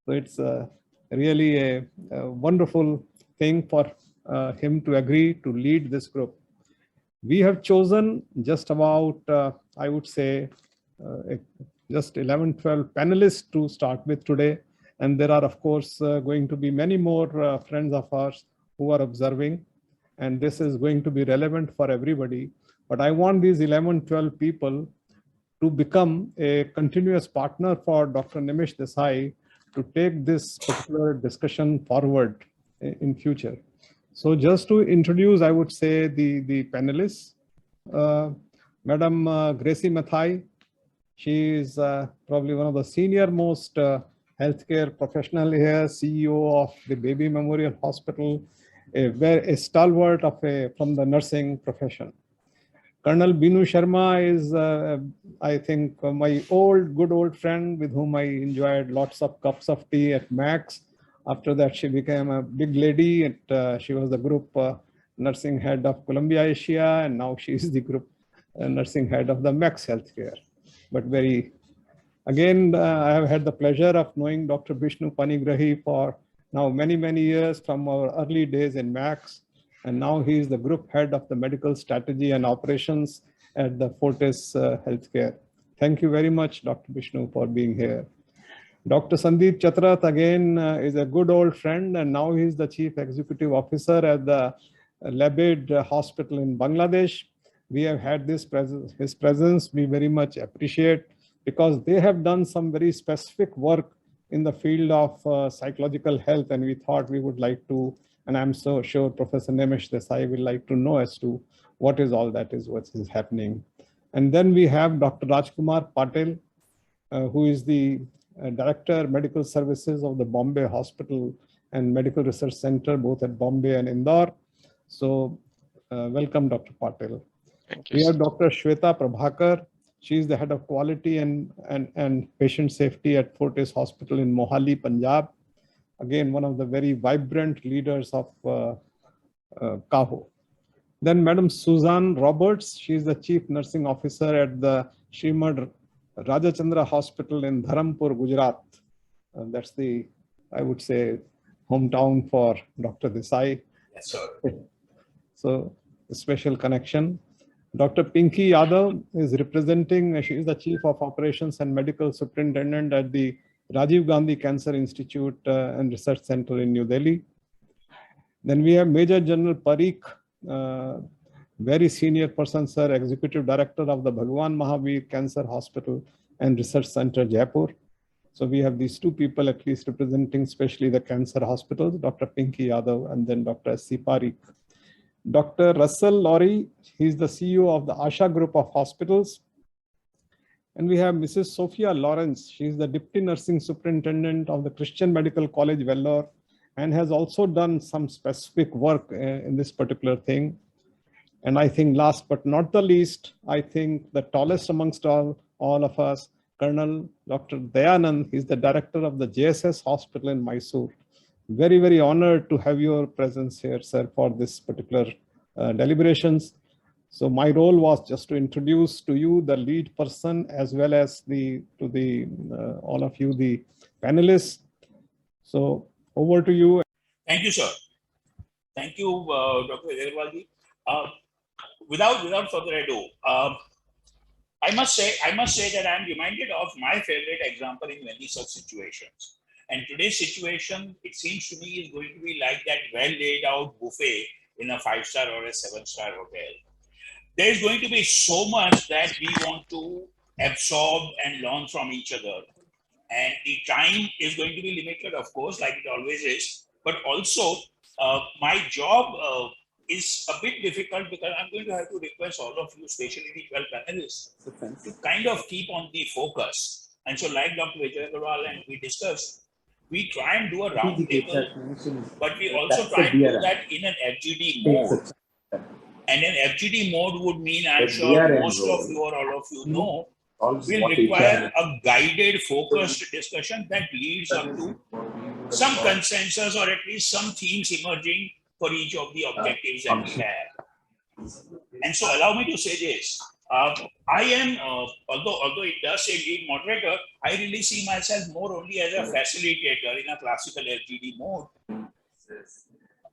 So it's really a wonderful thing for him to agree to lead this group. We have chosen just about, I would say, just 11, 12 panelists to start with today. And there are, of course, going to be many more friends of ours who are observing. And this is going to be relevant for everybody. But I want these 11, 12 people to become a continuous partner for Dr. Nimesh Desai to take this particular discussion forward in future. So just to introduce, I would say the panelists, Madam Gracie Mathai. She is probably one of the senior most healthcare professional here, CEO of the Baby Memorial Hospital, a stalwart of from the nursing profession. Colonel Binu Sharma is, I think, my good old friend with whom I enjoyed lots of cups of tea at Max. After that, she became a big lady. She was the group nursing head of Columbia Asia, and now she is the group nursing head of the Max Healthcare. But again, I have had the pleasure of knowing Dr. Vishnu Panigrahi for now many, many years from our early days in Max. And now he is the group head of the medical strategy and operations at the Fortis Healthcare. Thank you very much, Dr. Vishnu, for being here. Dr. Sandeep Chatrat, again, is a good old friend, and now he is the chief executive officer at the Labid Hospital in Bangladesh. We have had his presence, we very much appreciate, because they have done some very specific work in the field of psychological health, and we thought we would like to, and I'm so sure Professor Nimesh Desai will like to know as to what is all that is, what is happening. And then we have Dr. Rajkumar Patel, who is the Director Medical Services of the Bombay Hospital and Medical Research Center, both at Bombay and Indore. So welcome, Dr. Patel. Thank you. We have Dr. Shweta Prabhakar. She is the head of quality and patient safety at Fortis Hospital in Mohali, Punjab. Again, one of the very vibrant leaders of CAHO. Then Madam Suzanne Roberts, she is the Chief Nursing Officer at the Srimad Rajachandra Hospital in Dharampur, Gujarat. That's the, I would say, hometown for Dr. Desai. Yes, sir. So, a special connection. Dr. Pinky Yadav is representing, she is the Chief of Operations and Medical Superintendent at the Rajiv Gandhi Cancer Institute and Research Center in New Delhi. Then we have Major General Parikh, very senior person, sir, Executive Director of the Bhagwan Mahavir Cancer Hospital and Research Center, Jaipur. So we have these two people at least representing especially the cancer hospitals, Dr. Pinky Yadav and then Dr. S.C. Parikh. Dr. Russell Laurie, he's the CEO of the Asha Group of Hospitals. And we have Mrs. Sophia Lawrence. She's the Deputy Nursing Superintendent of the Christian Medical College, Vellore, and has also done some specific work in this particular thing. And I think last but not the least, I think the tallest amongst all of us, Colonel Dr. Dayanand, he's the director of the JSS Hospital in Mysore. Very, very honored to have your presence here, sir, for this particular deliberations. So my role was just to introduce to you the lead person as well as all of you, the panelists. So over to you. Thank you, sir. Thank you, Dr. Agarwalji. Without further ado, I must say that I'm reminded of my favorite example in many such situations. And today's situation, it seems to me, is going to be like that well laid out buffet in a 5-star or a 7-star hotel. There is going to be so much that we want to absorb and learn from each other. And the time is going to be limited, of course, like it always is. But also, my job is a bit difficult because I'm going to have to request all of you, especially the 12 panelists, to kind of keep on the focus. And so, like Dr. Vijay Agarwal and we discussed, we try and do a round table, but we also try and do that in an FGD mode. And an FGD mode would mean, I'm sure most of you or all of you know, will require a guided, focused discussion that leads up to some consensus or at least some themes emerging for each of the objectives that we have. And so allow me to say this, I am, although it does say lead moderator, I really see myself more only as a facilitator in a classical FGD mode.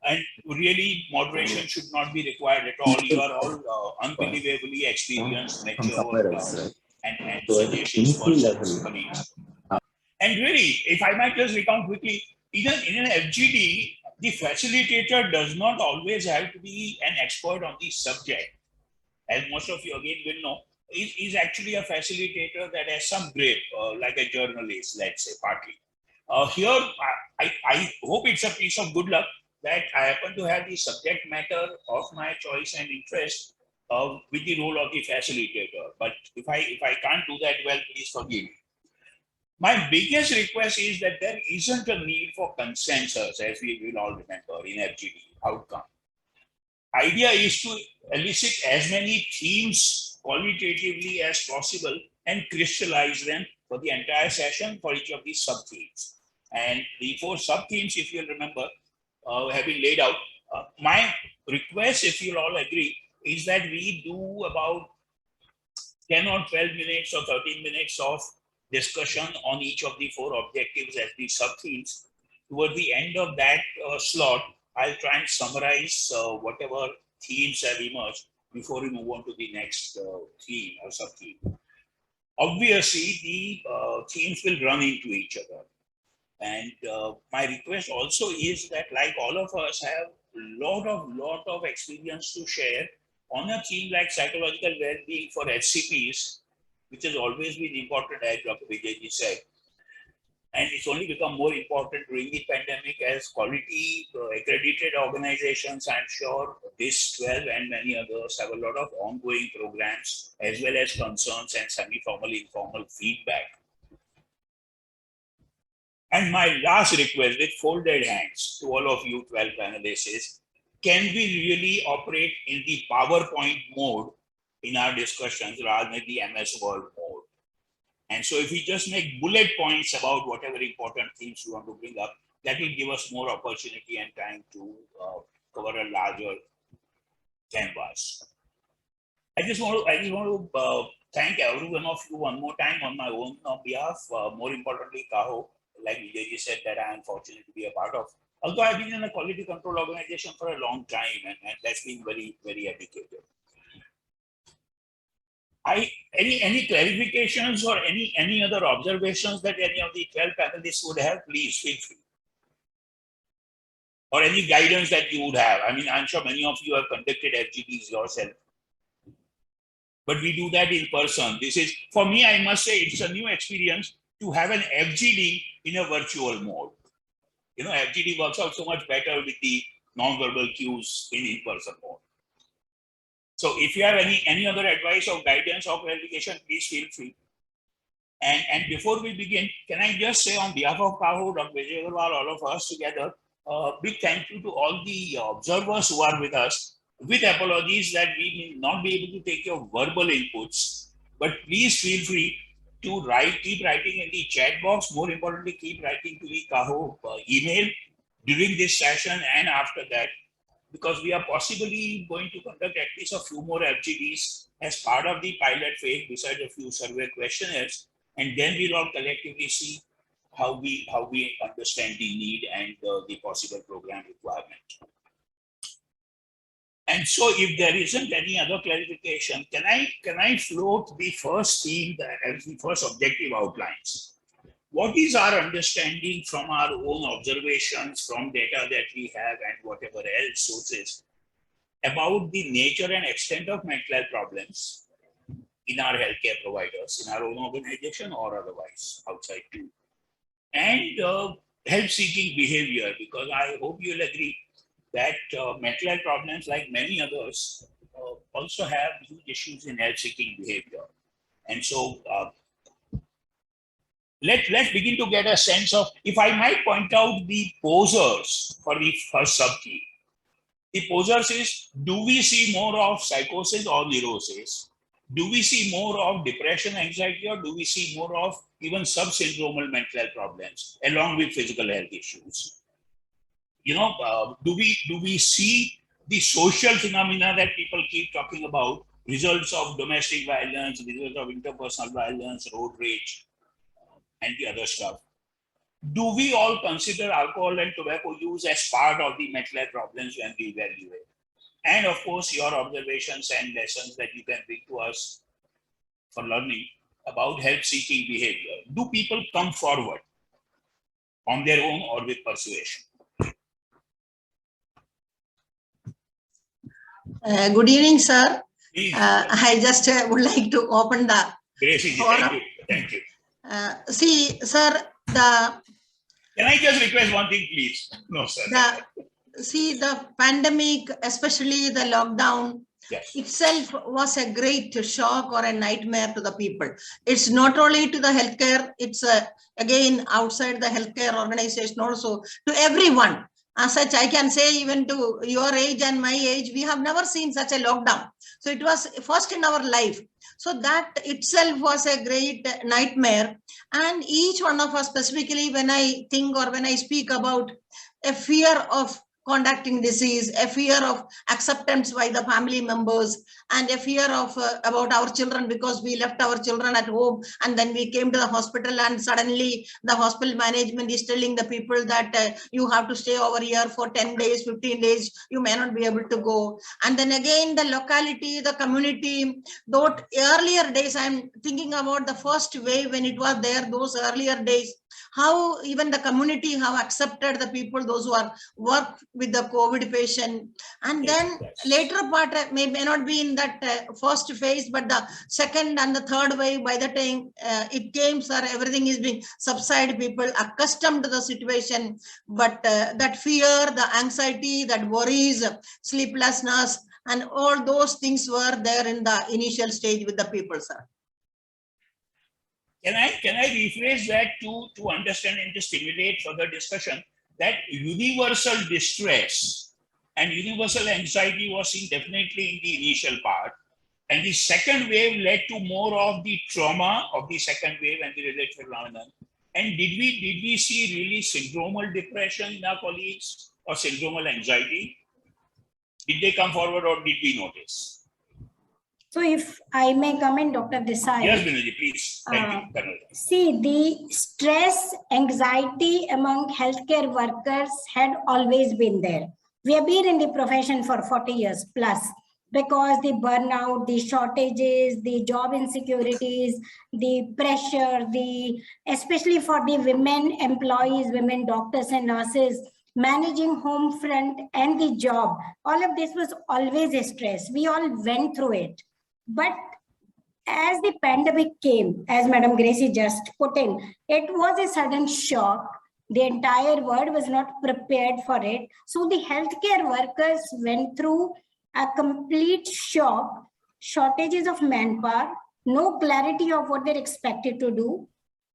And really, moderation should not be required at all. You are all unbelievably experienced, mature, and sagacious persons, colleagues. And really, if I might just recount quickly, even in an FGD, the facilitator does not always have to be an expert on the subject. As most of you again will know, is actually a facilitator that has some grip, like a journalist, let's say, partly. Here, I hope it's a piece of good luck that I happen to have the subject matter of my choice and interest with the role of the facilitator. But if I can't do that well, please forgive me. My biggest request is that there isn't a need for consensus, as we will all remember in FGD outcome. Idea is to elicit as many themes qualitatively as possible and crystallize them for the entire session for each of these sub-themes. And the 4 sub-themes, if you'll remember, have been laid out. My request, if you'll all agree, is that we do about 10 or 12 minutes or 13 minutes of discussion on each of the 4 objectives as the sub-themes. Toward the end of that slot, I'll try and summarize whatever themes have emerged before we move on to the next theme or sub-theme. Obviously, the themes will run into each other. And my request also is that, like all of us have lot of experience to share on a theme like psychological well-being for HCPs, which has always been important, as Dr. Vijayji said. And it's only become more important during the pandemic as quality accredited organizations, I'm sure this 12 and many others have a lot of ongoing programs as well as concerns and semi-formal, informal feedback. And my last request with folded hands to all of you 12 panelists is, can we really operate in the PowerPoint mode in our discussions rather than the MS Word mode? And so if we just make bullet points about whatever important things we want to bring up, that will give us more opportunity and time to cover a larger canvas. I just want to thank every one of you one more time on my own behalf. More importantly, CAHO, like Vijayji said, that I am fortunate to be a part of. Although I've been in a quality control organization for a long time, and that's been very, very educated. Any clarifications or any other observations that any of the 12 panelists would have, please feel free. Or any guidance that you would have. I mean, I'm sure many of you have conducted FGDs yourself. But we do that in person. This is, for me, I must say, it's a new experience to have an FGD in a virtual mode. You know, FGD works out so much better with the non-verbal cues in in-person mode. So if you have any other advice or guidance or clarification, please feel free. And before we begin, can I just say on behalf of CAHO, Dr. Vijay Agarwal, all of us together, big thank you to all the observers who are with us, with apologies that we may not be able to take your verbal inputs, but please feel free to keep writing in the chat box. More importantly, keep writing to the CAHO email during this session and after that, because we are possibly going to conduct at least a few more FGDs as part of the pilot phase, besides a few survey questionnaires, and then we'll all collectively see how we understand the need and the possible program requirement. And so, if there isn't any other clarification, can I float the first theme as the first objective outlines? What is our understanding from our own observations, from data that we have and whatever else sources about the nature and extent of mental health problems in our healthcare providers, in our own organization or otherwise outside too? And help-seeking behavior, because I hope you'll agree that mental health problems, like many others, also have huge issues in help-seeking behavior. And so let's begin to get a sense of, if I might point out the posers for the first sub-theme. The posers is, do we see more of psychosis or neurosis? Do we see more of depression, anxiety, or do we see more of even sub-syndromal mental health problems along with physical health issues? You know, do we see the social phenomena that people keep talking about results of domestic violence, results of interpersonal violence, road rage, and the other stuff. Do we all consider alcohol and tobacco use as part of the mental health problems when we evaluate? And of course, your observations and lessons that you can bring to us for learning about help-seeking behavior. Do people come forward on their own or with persuasion? Good evening, sir. Please. I just would like to open the Gracie, forum. thank you. See, sir, Can I just request one thing, please? No, sir. The pandemic, especially the lockdown, yes, itself was a great shock or a nightmare to the people. It's not only to the healthcare, it's again outside the healthcare organization also, to everyone. As such, I can say even to your age and my age, we have never seen such a lockdown. So it was first in our life. So that itself was a great nightmare. And each one of us, specifically when I think or when I speak about a fear of contacting disease, a fear of acceptance by the family members, and a fear of about our children, because we left our children at home and then we came to the hospital and suddenly the hospital management is telling the people that you have to stay over here for 10 days, 15 days, you may not be able to go. And then again, the locality, the community, those earlier days, I'm thinking about the first wave when it was there, those earlier days, how even the community have accepted the people, those who are worked with the COVID patient. And then later part may not be in that first phase, but the second and the third wave, by the time it came, sir, everything is being subsided, people accustomed to the situation. But that fear, the anxiety, that worries, sleeplessness, and all those things were there in the initial stage with the people, sir. Can I rephrase that to understand and to stimulate further discussion, that universal distress and universal anxiety was seen definitely in the initial part, and the second wave led to more of the trauma of the second wave and the related phenomenon. And did we see really syndromal depression in our colleagues or syndromal anxiety? Did they come forward or did we notice? So if I may comment, Dr. Desai. Yes, Binoji, please. Thank you. See, the stress, anxiety among healthcare workers had always been there. We have been in the profession for 40 years plus, because the burnout, the shortages, the job insecurities, the pressure, especially for the women employees, women doctors and nurses, managing home front and the job, all of this was always a stress. We all went through it. But as the pandemic came, as Madam Gracie just put in, it was a sudden shock. The entire world was not prepared for it. So the healthcare workers went through a complete shock, shortages of manpower, no clarity of what they're expected to do,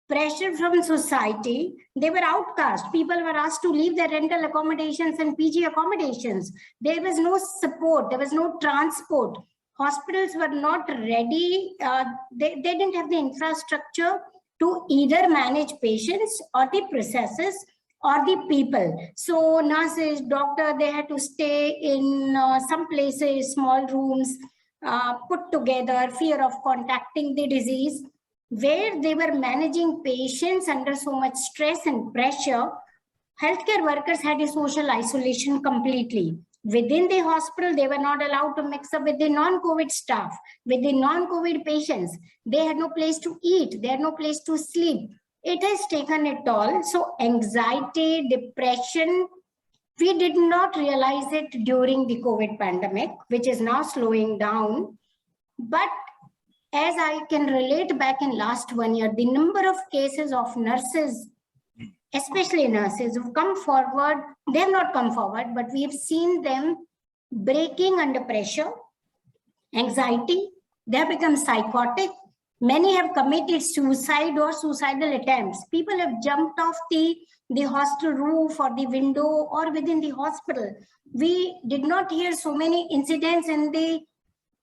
pressure from society. They were outcast. People were asked to leave their rental accommodations and PG accommodations. There was no support. There was no transport. Hospitals were not ready. They didn't have the infrastructure to either manage patients or the processes or the people. So nurses, doctors, they had to stay in some places, small rooms, put together, fear of contacting the disease, where they were managing patients under so much stress and pressure. Healthcare workers had a social isolation completely. Within the hospital, they were not allowed to mix up with the non-COVID staff, with the non-COVID patients. They had no place to eat. They had no place to sleep. It has taken a toll. So anxiety, depression, we did not realize it during the COVID pandemic, which is now slowing down. But as I can relate back in last 1 year, the number of cases of nurses, especially nurses who've come forward, they have not come forward, but we have seen them breaking under pressure, anxiety, they have become psychotic. Many have committed suicide or suicidal attempts. People have jumped off the hostel roof or the window or within the hospital. We did not hear so many incidents in the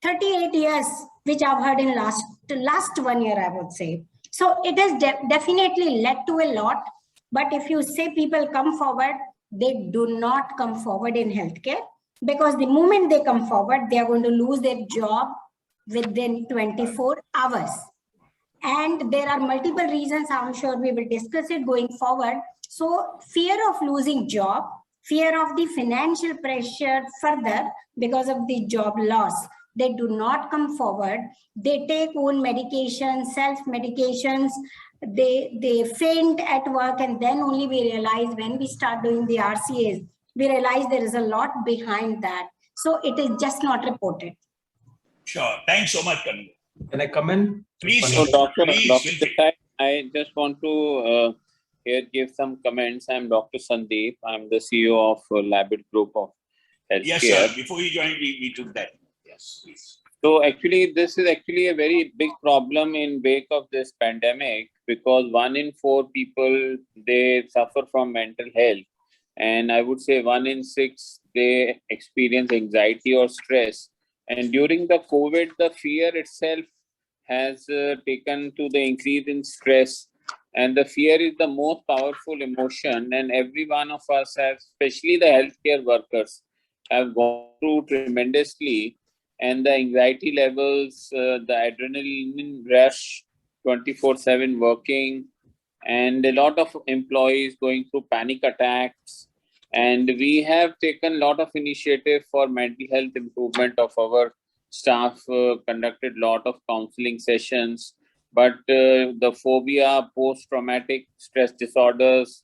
38 years, which I've heard in last 1 year, I would say. So it has definitely led to a lot. But if you say people come forward, they do not come forward in healthcare, because the moment they come forward, they are going to lose their job. within 24 hours. And there are multiple reasons, I'm sure we will discuss it going forward. So fear of losing job, fear of the financial pressure further because of the job loss. They do not come forward. They take own medications, self-medications. They faint at work, and then only we realize when we start doing the RCAs, we realize there is a lot behind that. So it is just not reported. Sure. Thanks so much, Kanu. Can I come in? Please, So, Dr. please feel free. Desai, I just want to here give some comments. I'm Dr. Sandeep. I'm the CEO of Labit Group of Healthcare. Yes, sir. Before you joined, we took that. Yes, please. So actually, this is actually a very big problem in wake of this pandemic, because 1 in 4 people, they suffer from mental health. And I would say 1 in 6, they experience anxiety or stress. And during the COVID, the fear itself has taken to the increase in stress. And the fear is the most powerful emotion. And every one of us has, especially the healthcare workers, have gone through tremendously. And the anxiety levels, the adrenaline rush, 24/7 working, and a lot of employees going through panic attacks. And we have taken a lot of initiative for mental health improvement of our staff, conducted a lot of counseling sessions. But the phobia, post-traumatic stress disorders,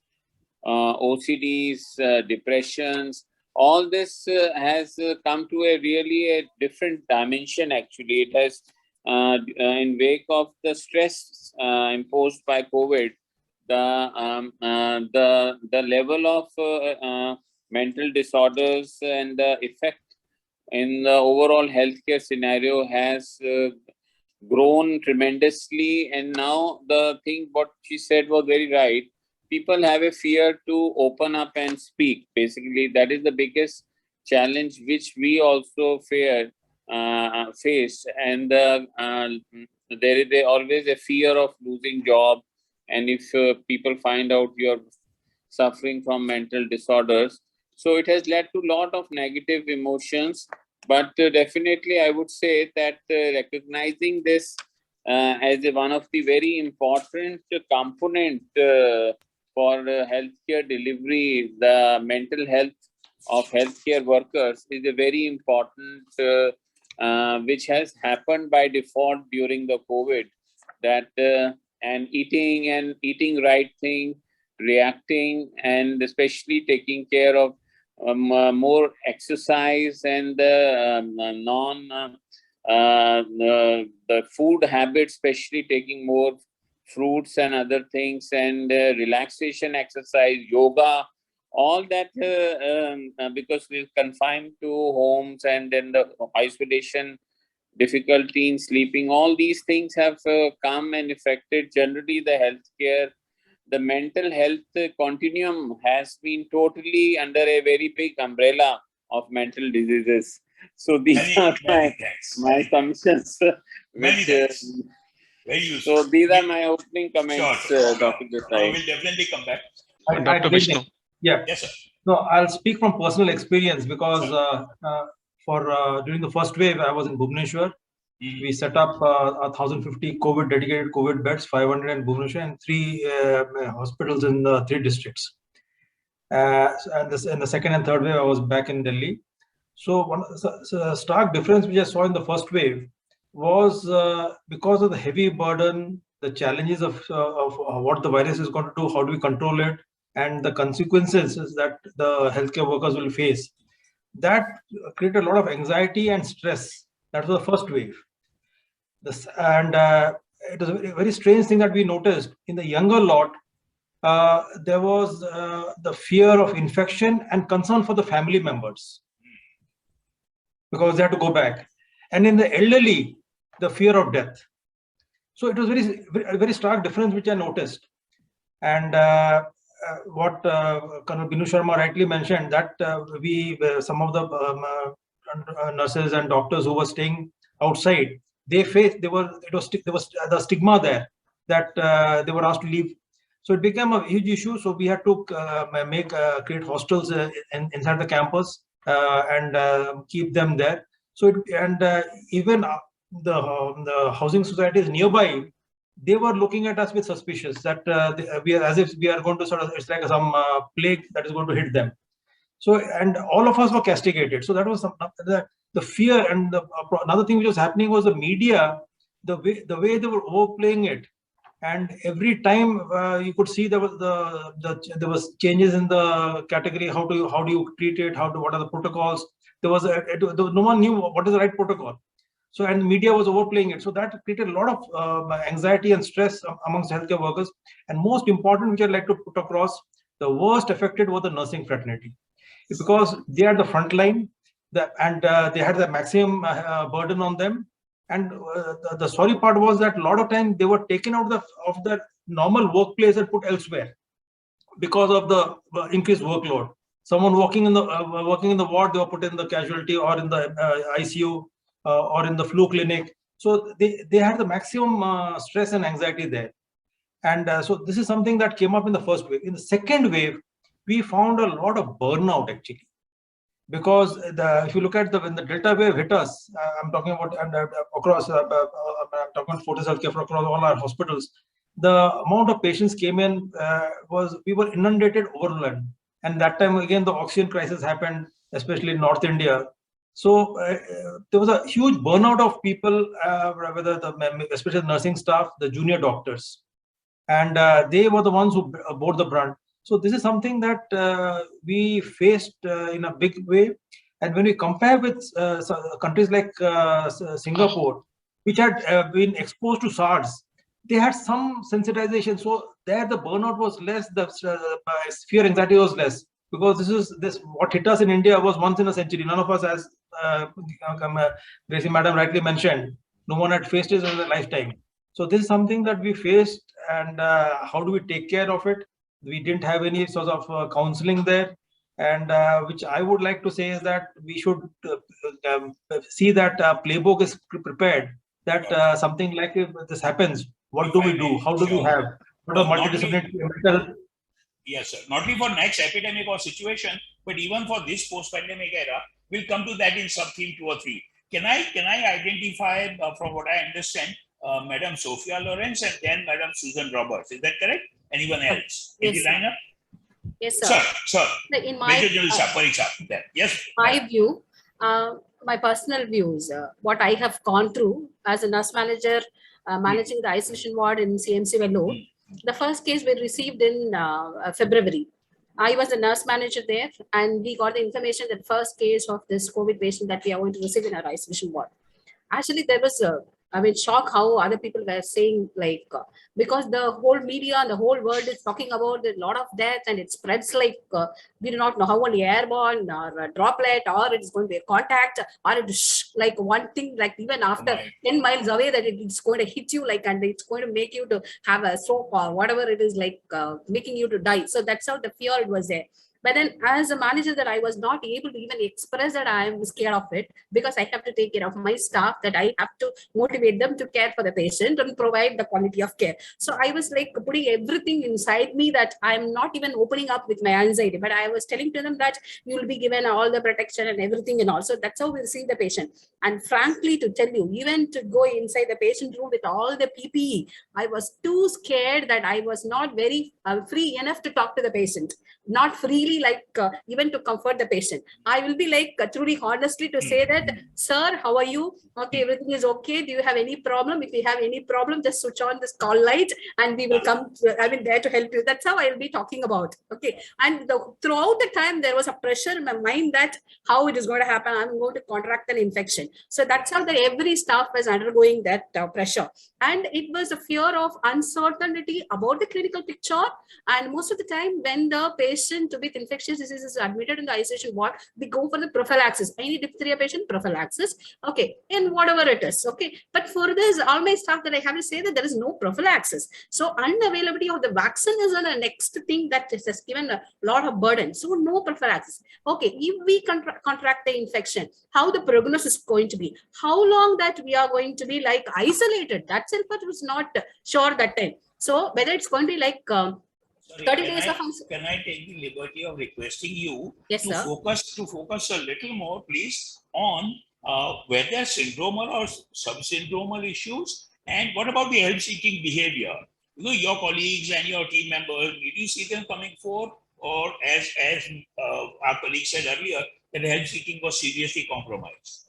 OCDs, depressions, all this has come to a really different dimension. Actually, it has, in wake of the stress imposed by COVID, the level of mental disorders and the effect in the overall healthcare scenario has grown tremendously. And now the thing what she said was very right. People have a fear to open up and speak. Basically, that is the biggest challenge which we also face. And there is always a fear of losing job. And if people find out you're suffering from mental disorders, so it has led to a lot of negative emotions. But definitely, I would say that recognizing this as one of the very important component for healthcare delivery, the mental health of healthcare workers is a very important, which has happened by default during the COVID, that and eating right thing, reacting, and especially taking care of more exercise and the food habits, especially taking more fruits and other things, and relaxation exercise, yoga, all that, because we're confined to homes, and then the isolation, difficulty in sleeping, all these things have come and affected generally the healthcare. The mental health continuum has been totally under a very big umbrella of mental diseases. So these are my submissions. Many thanks. Very useful. So these are my opening comments, Sure. Dr. Desai. We'll definitely come back. Dr. Vishnu. Yeah. Yes, sir. No, I'll speak from personal experience, because during the first wave, I was in Bhubaneswar. We set up 1,050 dedicated COVID beds, 500 in Bhubaneswar, and 3 hospitals in 3 districts. And in the second and third wave, I was back in Delhi. So one stark difference which I saw in the first wave was because of the heavy burden, the challenges of what the virus is going to do, how do we control it, and the consequences that the healthcare workers will face. That created a lot of anxiety and stress. That was the first wave. It was a very strange thing that we noticed in the younger lot. There was the fear of infection and concern for the family members, because they had to go back. And in the elderly, the fear of death. So it was a very stark difference which I noticed. And what Colonel Binu Sharma rightly mentioned, that some of the nurses and doctors who were staying outside, there was the stigma there that they were asked to leave. So it became a huge issue. So we had to create hostels inside the campus and keep them there. So even the housing societies nearby, they were looking at us with suspicious that we are, as if we are going to sort of, it's like some plague that is going to hit them. So, and all of us were castigated. So that was the fear. And another thing which was happening was the media, the way they were overplaying it. And every time you could see there was changes in the category. How do you treat it? What are the protocols? No one knew what is the right protocol. So, and media was overplaying it. So that created a lot of anxiety and stress amongst healthcare workers. And most important, which I'd like to put across, the worst affected was the nursing fraternity, because they are the front line, and they had the maximum burden on them. And the sorry part was that a lot of times they were taken out of the normal workplace and put elsewhere because of the increased workload. Someone working in the ward, they were put in the casualty or in the ICU or in the flu clinic. So they had the maximum stress and anxiety there. And so this is something that came up in the first wave. In the second wave, we found a lot of burnout actually. Because if you look at when the Delta wave hit us, I'm talking about across, I'm talking about Fortis Healthcare for across all our hospitals, the amount of patients came in we were inundated, overwhelmed. And that time again, the oxygen crisis happened, especially in North India. So there was a huge burnout of people, especially the nursing staff, the junior doctors. And they were the ones who bore the brunt. So this is something that we faced in a big way. And when we compare with countries like Singapore, which had been exposed to SARS, they had some sensitization. So there the burnout was less, the fear anxiety was less. Because what hit us in India was once in a century. None of us, as Gracie Madam rightly mentioned, no one had faced it in their lifetime. So this is something that we faced, and how do we take care of it? We didn't have any sort of counseling there, and which I would like to say is that we should see that playbook is prepared, that something like if this happens, what do we do? How do we have? What are multidisciplinary? Yes, sir. Not only for next epidemic or situation, but even for this post-pandemic era, we'll come to that in sub-theme 2 or 3. Can I identify, from what I understand, Madam Sophia Lawrence and then Madam Susan Roberts? Is that correct? Anyone else? Yes, in the lineup? Yes, sir. Sir. In my Yes. My view, my personal views, what I have gone through as a nurse manager managing the isolation ward in CMC Vellore. The first case we received in February. I was the nurse manager there, and we got the information that first case of this COVID patient that we are going to receive in our isolation ward. Actually, there was shock how other people were saying, like, because the whole media and the whole world is talking about a lot of death, and it spreads like we do not know how only airborne or a droplet, or it is going to be a contact, or it is like one thing, like even after 10 miles away, that it's going to hit you, like, and it's going to make you to have a stroke or whatever it is, like making you to die. So that's how the fear it was there. But then as a manager, that I was not able to even express that I am scared of it, because I have to take care of my staff, that I have to motivate them to care for the patient and provide the quality of care. So I was like putting everything inside me, that I'm not even opening up with my anxiety, but I was telling to them that you will be given all the protection and everything and all. So that's how we see the patient. And frankly, to tell you, even to go inside the patient room with all the PPE, I was too scared that I was not very free enough to talk to the patient. Not freely, like even to comfort the patient. I will be like truly honestly to say that, sir, how are you? Okay, everything is okay. Do you have any problem? If you have any problem, just switch on this call light and we will come, there to help you. That's how I will be talking about. Okay. And throughout the time, there was a pressure in my mind that how it is going to happen. I'm going to contract an infection. So that's how every staff was undergoing that pressure. And it was a fear of uncertainty about the clinical picture. And most of the time when the patient with infectious diseases is admitted in the isolation ward, we go for the prophylaxis. Any diphtheria patient, prophylaxis. Okay. And whatever it is. Okay. But for this, all my staff, that I have to say that there is no prophylaxis. So unavailability of the vaccine is a next thing that has given a lot of burden. So no prophylaxis. Okay. If we contract the infection, how the prognosis is going to be? How long that we are going to be like isolated? That self was not sure that time. So whether it's going to be like 30 days of can I take the liberty of requesting you yes, to focus a little more, please, on were there syndromal or subsyndromal issues? And what about the help-seeking behavior? You know, your colleagues and your team members, did you see them coming forward? Or as our colleague said earlier, that help-seeking was seriously compromised?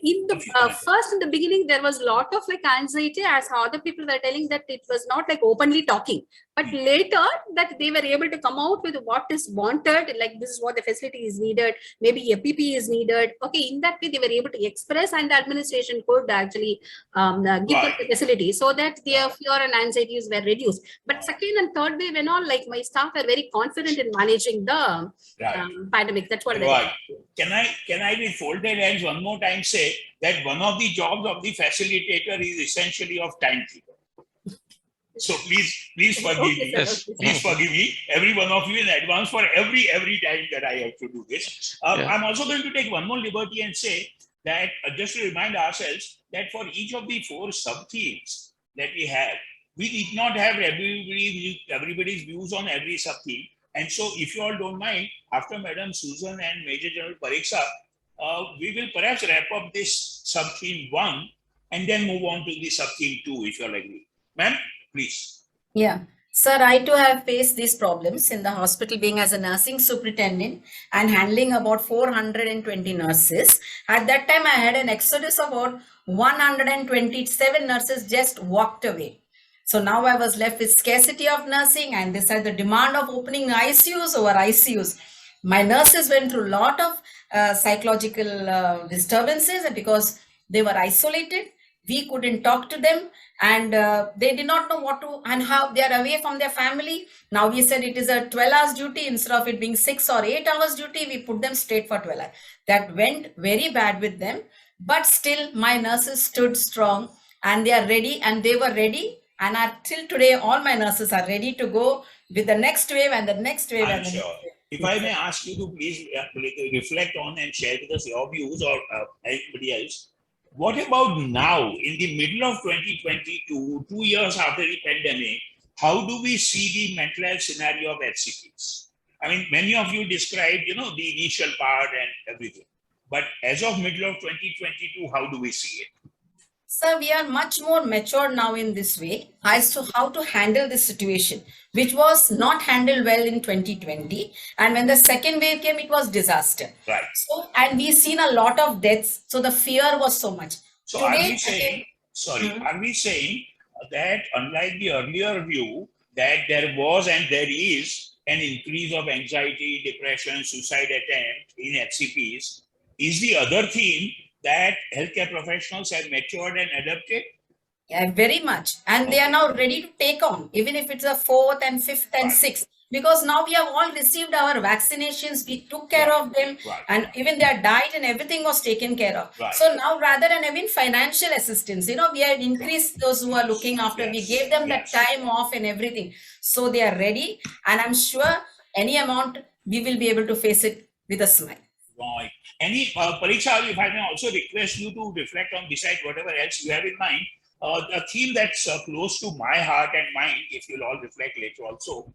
In the first, in the beginning, there was a lot of like anxiety, as other people were telling that it was not like openly talking. But later that they were able to come out with what is wanted, like this is what the facility is needed, maybe a PP is needed. Okay, in that way they were able to express, and the administration could actually give them the facility so that their fear and anxieties were reduced. But second and third wave and all, like my staff are very confident in managing the pandemic. That's what Can I with folded hands one more time say that one of the jobs of the facilitator is essentially of timekeeper? So please forgive me. Yes. Please forgive me, every one of you in advance for every time that I have to do this. I'm also going to take one more liberty and say that just to remind ourselves that for each of the 4 sub-themes that we have, we did not have everybody's views on every sub-theme. And so if you all don't mind, after Madam Susan and Major General Pariksa, we will perhaps wrap up this sub-theme 1 and then move on to the sub-theme 2, if you all agree. Ma'am, please. Yeah. Sir, I too have faced these problems in the hospital, being as a nursing superintendent and handling about 420 nurses. At that time, I had an exodus of about 127 nurses just walked away. So now I was left with scarcity of nursing, and this had the demand of opening ICUs over ICUs. My nurses went through a lot of psychological disturbances because they were isolated. We couldn't talk to them, and they did not know what to and how. They are away from their family. Now we said it is a 12 hours duty. Instead of it being 6 or 8 hours duty, we put them straight for 12 hours. That went very bad with them, but still my nurses stood strong, and they are ready, and they were ready. And till today, all my nurses are ready to go with the next wave and the next wave. I'm sure. If I may ask you to please reflect on and share with us your views, or anybody else. What about now, in the middle of 2022, 2 years after the pandemic, how do we see the mental health scenario of HCPs? I mean, many of you described, the initial part and everything. But as of middle of 2022, how do we see it? Sir, we are much more mature now in this way as to how to handle this situation, which was not handled well in 2020. And when the second wave came, it was disaster. Right. So, and we've seen a lot of deaths. So the fear was so much. So today, are we saying that unlike the earlier view that there was and there is an increase of anxiety, depression, suicide attempt in HCPs, is the other theme that healthcare professionals have matured and adapted? Yeah, very much. And they are now ready to take on, even if it's a 4th and 5th and 6th, because now we have all received our vaccinations, we took care of them, and even their diet and everything was taken care of. So now, rather than having financial assistance, we have increased those who are looking after, we gave them that time off and everything. So they are ready, and I'm sure any amount, we will be able to face it with a smile. Right. Any Pariksha, if I may also request you to reflect on, besides whatever else you have in mind, a theme that's close to my heart and mind, if you'll all reflect later also.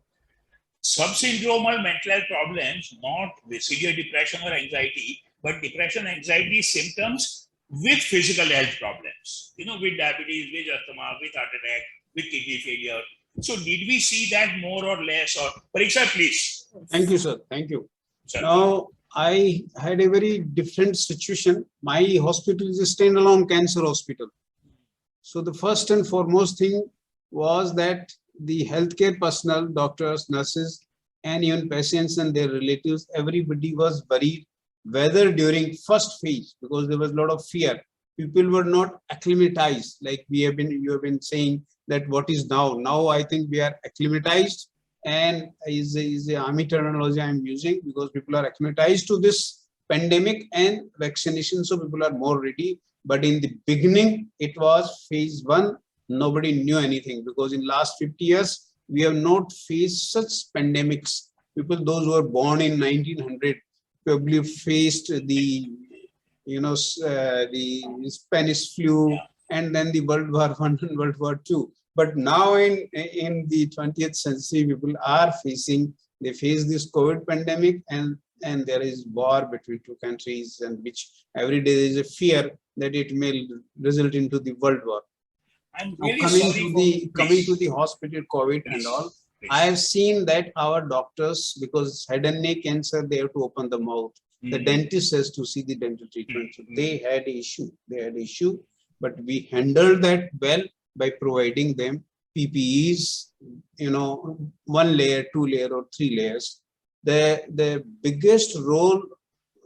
Subsyndromal mental health problems, not with severe depression or anxiety, but depression, anxiety symptoms with physical health problems, with diabetes, with asthma, with heart attack, with kidney failure. So did we see that more or less? Or Pariksha, please. Thank you, sir. Thank you. Sir. Now, I had a very different situation. My hospital is a standalone cancer hospital. So the first and foremost thing was that the healthcare personnel, doctors, nurses, and even patients and their relatives, everybody was worried, whether during first phase, because there was a lot of fear. People were not acclimatized, like you have been saying that what is now. Now I think we are acclimatized. And is the army terminology I'm using, because people are acclimatized to this pandemic and vaccination, so people are more ready. But in the beginning, it was phase 1. Nobody knew anything, because in last 50 years, we have not faced such pandemics. People, those who were born in 1900, probably faced the Spanish flu, and then the World War I and World War II. But now in the 20th century, people are they face this COVID pandemic, and and there is war between two countries, and which every day there is a fear that it may result into the world war. I'm Now, really coming sorry to for the please, hospital, COVID and please, all, please. I have seen that our doctors, because head and neck cancer, they have to open the mouth. The dentist has to see the dental treatment. So they had an issue. They had an issue, but we handled that well by providing them PPEs, you know, 1 layer, 2 layer, or 3 layers. The biggest role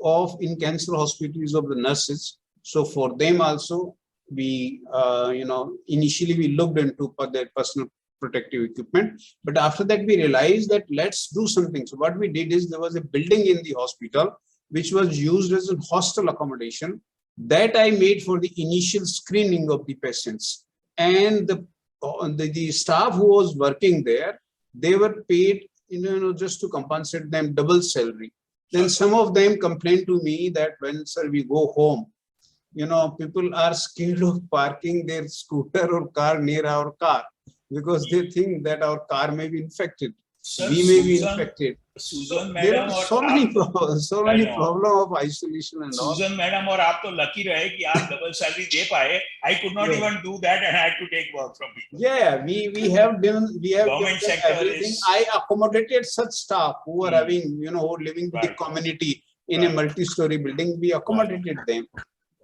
of in cancer hospitals of the nurses. So for them also, we, you know, initially we looked into their personal protective equipment, but after that we realized that let's do something. So what we did is there was a building in the hospital which was used as a hostel accommodation that I made for the initial screening of the patients, and the staff who was working there, they were paid, you know, just to compensate them double salary. Then some of them complained to me that when, sir, we go home, you know, people are scared of parking their scooter or car near our car because they think that our car may be infected. Sir, We may be infected. Susan So there madam, are so many problems, of isolation and all. Susan madam और आप तो lucky रहे कि आप double salary दे पाए. I could not even do that and I had to take work from people. Yeah, we have given Government sector everything. is- I accommodated such staff who are having, you know, who are living with the Right. community in a multi-story building. We accommodated them.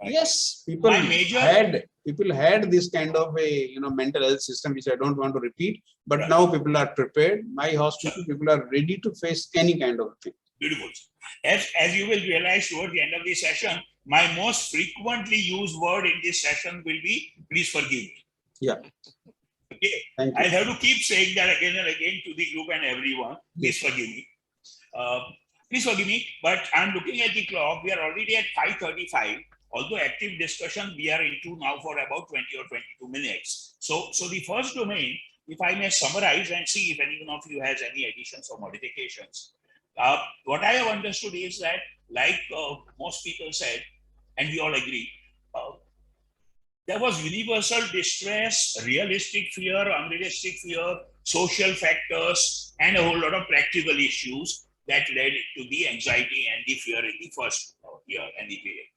Right. Yes, people My major- had this kind of a, you know, mental health system, which I don't want to repeat, but Right. now people are prepared. My hospital, people are ready to face any kind of thing. Beautiful. As you will realize towards the end of the session, my most frequently used word in this session will be please forgive me. Yeah. Okay. Thank you. I'll have to keep saying that again and again to the group and everyone. Please forgive me. Please forgive me, but I'm looking at the clock. We are already at 5:35. Although active discussion we are into now for about 20 or 22 minutes. So the first domain, if I may summarize and see if anyone of you has any additions or modifications. What I have understood is that, like most people said, and we all agree, there was universal distress, realistic fear, unrealistic fear, social factors, and a whole lot of practical issues that led to the anxiety and the fear in the first year and the period.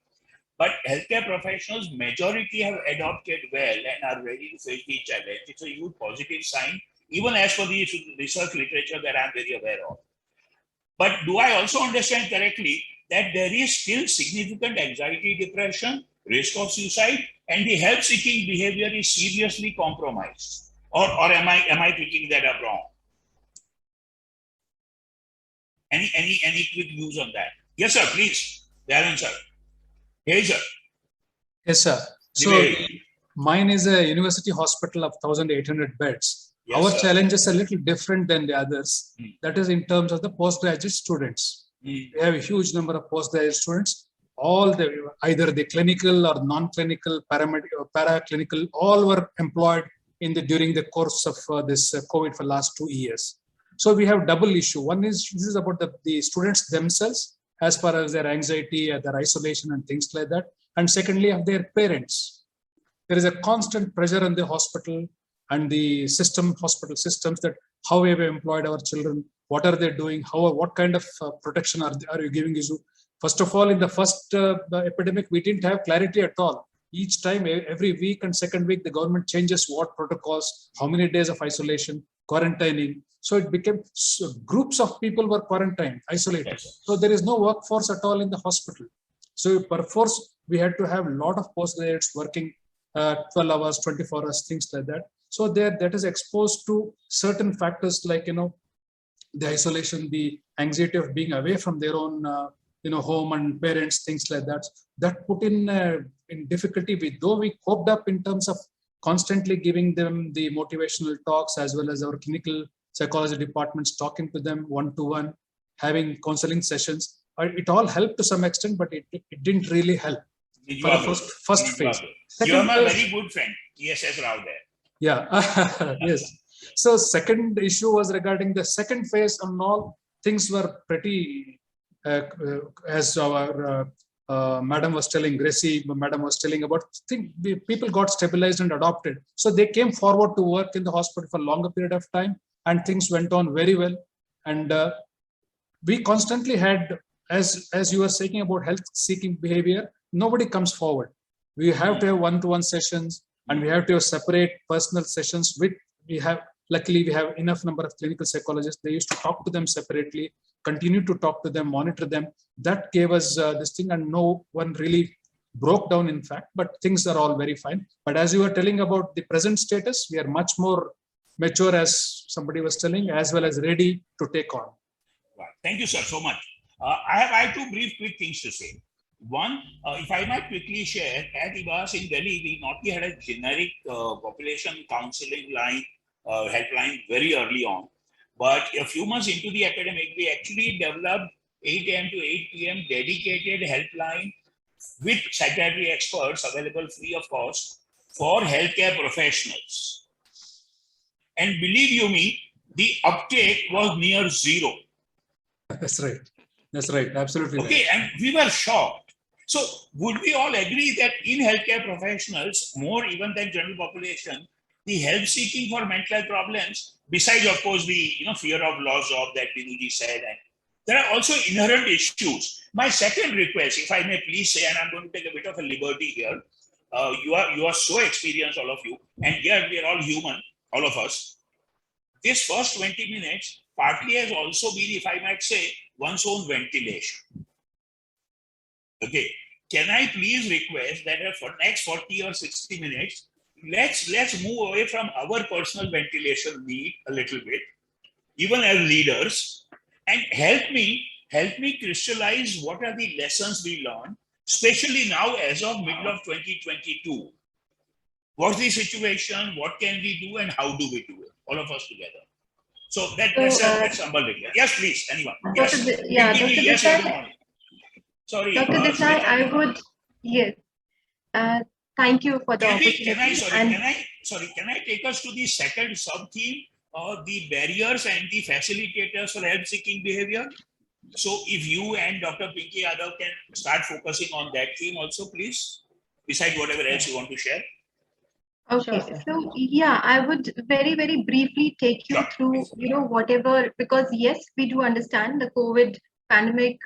But healthcare professionals, majority have adopted well and are ready to face the challenge. It's a huge positive sign, even as for the research literature that I'm very aware of. But do I also understand correctly that there is still significant anxiety, depression, risk of suicide, and the help-seeking behavior is seriously compromised? Or am I picking that up wrong? Any quick views on that? Yes, sir, please. Darren, sir. Hey, sir. Yes, sir. So mine is a university hospital of 1,800 beds. Yes, Our sir. challenge is a little different than the others. That is in terms of the postgraduate students. We have a huge number of postgraduate students. All either the clinical or non-clinical, paramedic or paraclinical, all were employed during the course of this COVID for last 2 years. So we have double issue. One is this is about the students themselves, as far as their anxiety, their isolation and things like that. And secondly, of their parents. There is a constant pressure on the hospital and the hospital systems that how we have employed our children, what are they doing, what kind of protection are you giving? First of all, in the first epidemic, we didn't have clarity at all. Each time, every week and second week, the government changes what protocols, how many days of isolation, quarantining. So it became groups of people were quarantined, isolated. So there is no workforce at all in the hospital. So perforce, we had to have a lot of postgraduates working 12 hours, 24 hours, things like that. So that is exposed to certain factors like, the isolation, the anxiety of being away from their own, home and parents, things like that. That put in difficulty. Though we coped up in terms of constantly giving them the motivational talks, as well as our clinical psychology departments talking to them one-to-one, having counseling sessions. It all helped to some extent, but it didn't really help for the first phase. You are my very good friend, ESS Rao there. Yeah, yes. So second issue was regarding the second phase, and all things were pretty, as our madam was telling, Gracie, madam was telling about, people got stabilized and adopted. So they came forward to work in the hospital for a longer period of time, and things went on very well. And we constantly had as you were saying about health seeking behavior, nobody comes forward. We have to have one-to-one sessions, and we have to have separate personal sessions with, luckily we have enough number of clinical psychologists. They used to talk to them separately, continue to talk to them, monitor them. That gave us this thing, and no one really broke down, in fact, but things are all very fine. But as you were telling about the present status, we are much more mature, as somebody was telling, as well as ready to take on. Thank you, sir, so much. I have two brief quick things to say. One, if I might quickly share, at IBAS in Delhi, we not only had a generic population counseling line, helpline very early on, but a few months into the academic, we actually developed 8 a.m. to 8 p.m. dedicated helpline with psychiatry experts available free of cost for healthcare professionals. And believe you me, the uptake was near zero. That's right. That's right. Absolutely. Okay, right. and we were shocked. So would we all agree that in healthcare professionals, more even than general population, the help seeking for mental health problems, besides of course the fear of lost job that Binuji said, and there are also inherent issues. My second request, if I may please say, and I'm going to take a bit of a liberty here, you are so experienced, all of you, and here we are all human, all of us. This first 20 minutes partly has also been, if I might say, one's own ventilation. Okay, can I please request that for next 40 or 60 minutes, let's move away from our personal ventilation need a little bit, even as leaders, and help me crystallize what are the lessons we learned, especially now as of middle of 2022. What's the situation? What can we do, and how do we do it? All of us together. So that's humble request. Yes, please. Anyone? Yes. Dr. Yes. Desai, Sorry. Dr. Desai, I would, yes. Thank you for the opportunity. Can I take us to the second sub-theme, the barriers and the facilitators for help-seeking behavior? So if you and Dr. Pinky Yadav can start focusing on that theme also, please, besides whatever else you want to share. Okay, so yeah, I would very, very briefly take you through, whatever, because yes, we do understand the COVID pandemic,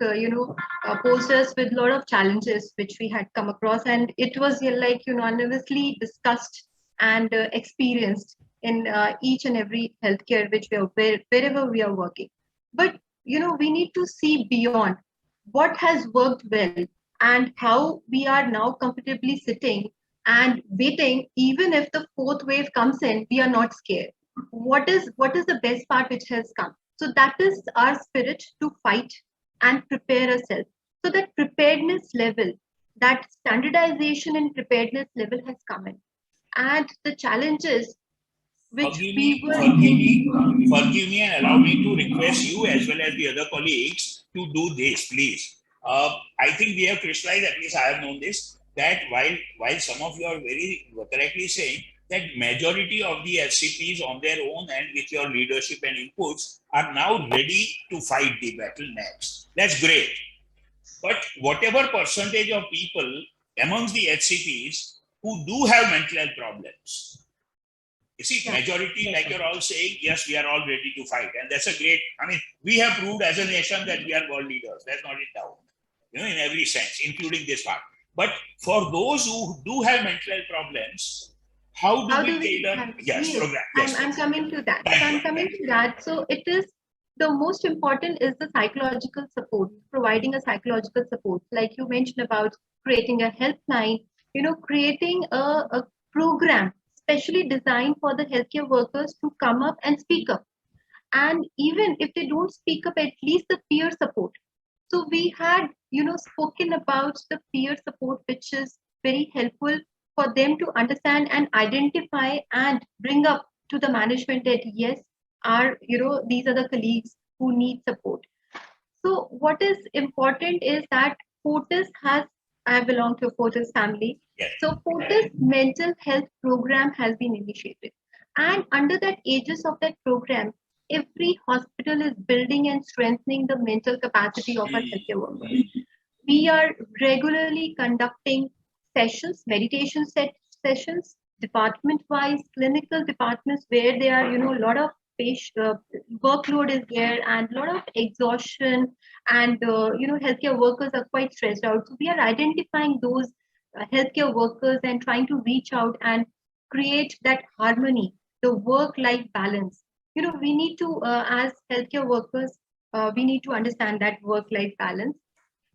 posed us with a lot of challenges which we had come across, and it was unanimously discussed and experienced in each and every healthcare which we are wherever we are working. But we need to see beyond what has worked well and how we are now comfortably sitting and waiting. Even if the fourth wave comes in, we are not scared. What is the best part which has come? So that is our spirit to fight and prepare ourselves. So that preparedness level, that standardization and preparedness level has come in. And the challenges which forgive me and allow me to request you as well as the other colleagues to do this, please. I think we have crystallized, at least I have known this, that while some of you are very correctly saying that majority of the HCPs on their own and with your leadership and inputs are now ready to fight the battle next. That's great. But whatever percentage of people amongst the HCPs who do have mental health problems, you see, majority, like you're all saying, yes, we are all ready to fight. And that's a great, we have proved as a nation that we are world leaders. That's not in doubt, in every sense, including this part. But for those who do have mental health problems, how do we tailor? Yes, program. Yes, I'm coming to that. So it is, the most important is the psychological support, providing a psychological support. Like you mentioned about creating a helpline, creating a program specially designed for the healthcare workers to come up and speak up. And even if they don't speak up, at least the peer support. So we had, spoken about the peer support, which is very helpful for them to understand and identify and bring up to the management that yes, these are the colleagues who need support. So what is important is that I belong to a Fortis family. Yes. So Fortis mental health program has been initiated. And under that aegis of that program, every hospital is building and strengthening the mental capacity of our healthcare workers. We are regularly conducting sessions, meditation sessions, department-wise, clinical departments where there are, a lot of workload is there and a lot of exhaustion, and healthcare workers are quite stressed out. So we are identifying those healthcare workers and trying to reach out and create that harmony, the work-life balance. We need to, as healthcare workers, we need to understand that work-life balance.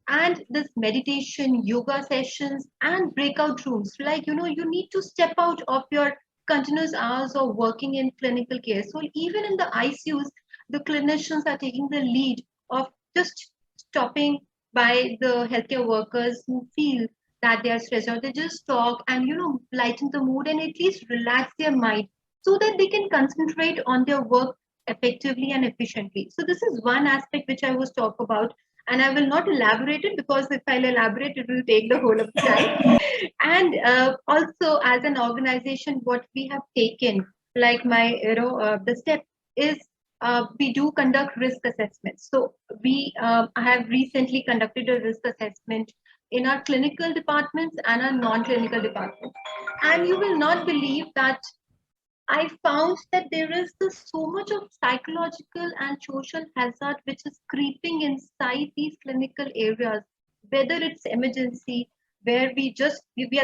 And this meditation, yoga sessions, and breakout rooms, like, you need to step out of your continuous hours of working in clinical care. So even in the ICUs, the clinicians are taking the lead of just stopping by the healthcare workers who feel that they are stressed out. They just talk and, lighten the mood and at least relax their mind so that they can concentrate on their work effectively and efficiently. So this is one aspect which I was talk about. And I will not elaborate it, because if I'll elaborate, it will take the whole of the time. And also, as an organization, what we have taken, like the step is we do conduct risk assessments. So we have recently conducted a risk assessment in our clinical departments and our non-clinical departments. And you will not believe that I found that there is so much of psychological and social hazard which is creeping inside these clinical areas, whether it's emergency, where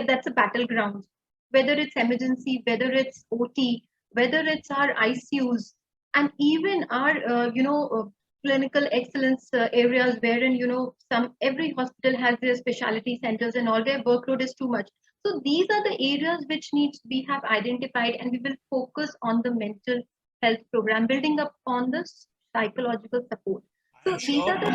that's a battleground, whether it's emergency, whether it's OT, whether it's our ICUs, and even our, clinical excellence areas wherein, every hospital has their specialty centers and all, their workload is too much. So these are the areas which we have identified, and we will focus on the mental health program, building up on the psychological support. So these are the,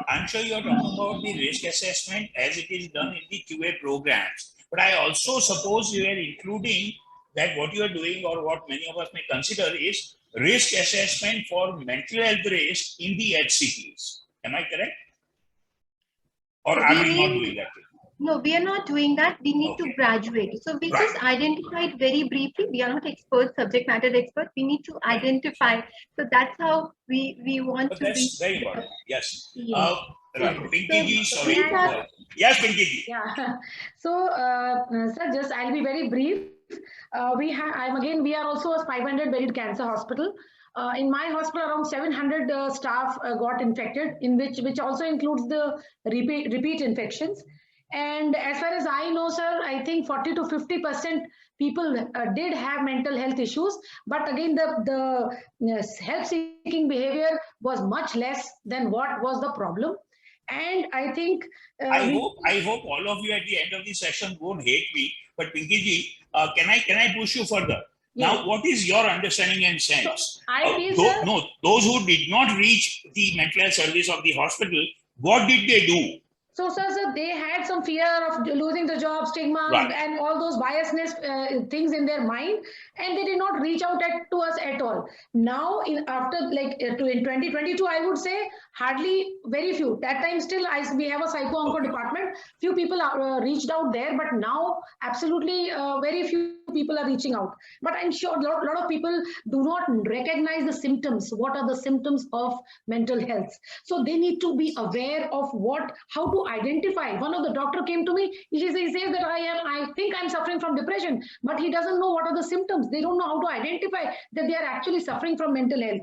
I'm sure you're talking about the risk assessment as it is done in the QA programs. But I also suppose you are including that what you are doing, or what many of us may consider, is risk assessment for mental health risk in the HCPs. Am I correct? Or are we not doing that? No, we are not doing that. We need to graduate. So we just identified very briefly. We are not experts, subject matter experts. We need to identify. So that's how we want to be. Very important. Yes. Yes. Pinky ji, sorry. Yes, Pinky ji. Yeah. So, sir, just I'll be very brief. We are also a 500 bedded cancer hospital. In my hospital, around 700 staff got infected, in which also includes the repeat infections. And as far as I know, sir, I think 40 to 50% people did have mental health issues. But again, the help-seeking behavior was much less than what was the problem. And I think I hope all of you at the end of the session won't hate me. But Pinky ji, can I push you further? Yes. Now, what is your understanding and sense? So, those who did not reach the mental health service of the hospital, what did they do? So, sir, they had some fear of losing the job, stigma, and all those biasness things in their mind, and they did not reach out to us at all. Now, in 2022, I would say hardly very few. That time still, we have a psycho-onco department. Few people are reached out there, but now absolutely very few people are reaching out. But I'm sure a lot of people do not recognize the symptoms. What are the symptoms of mental health? So they need to be aware of how to identify. One of the doctor came to me. He says that I think I'm suffering from depression, but he doesn't know what are the symptoms. They don't know how to identify that they are actually suffering from mental health.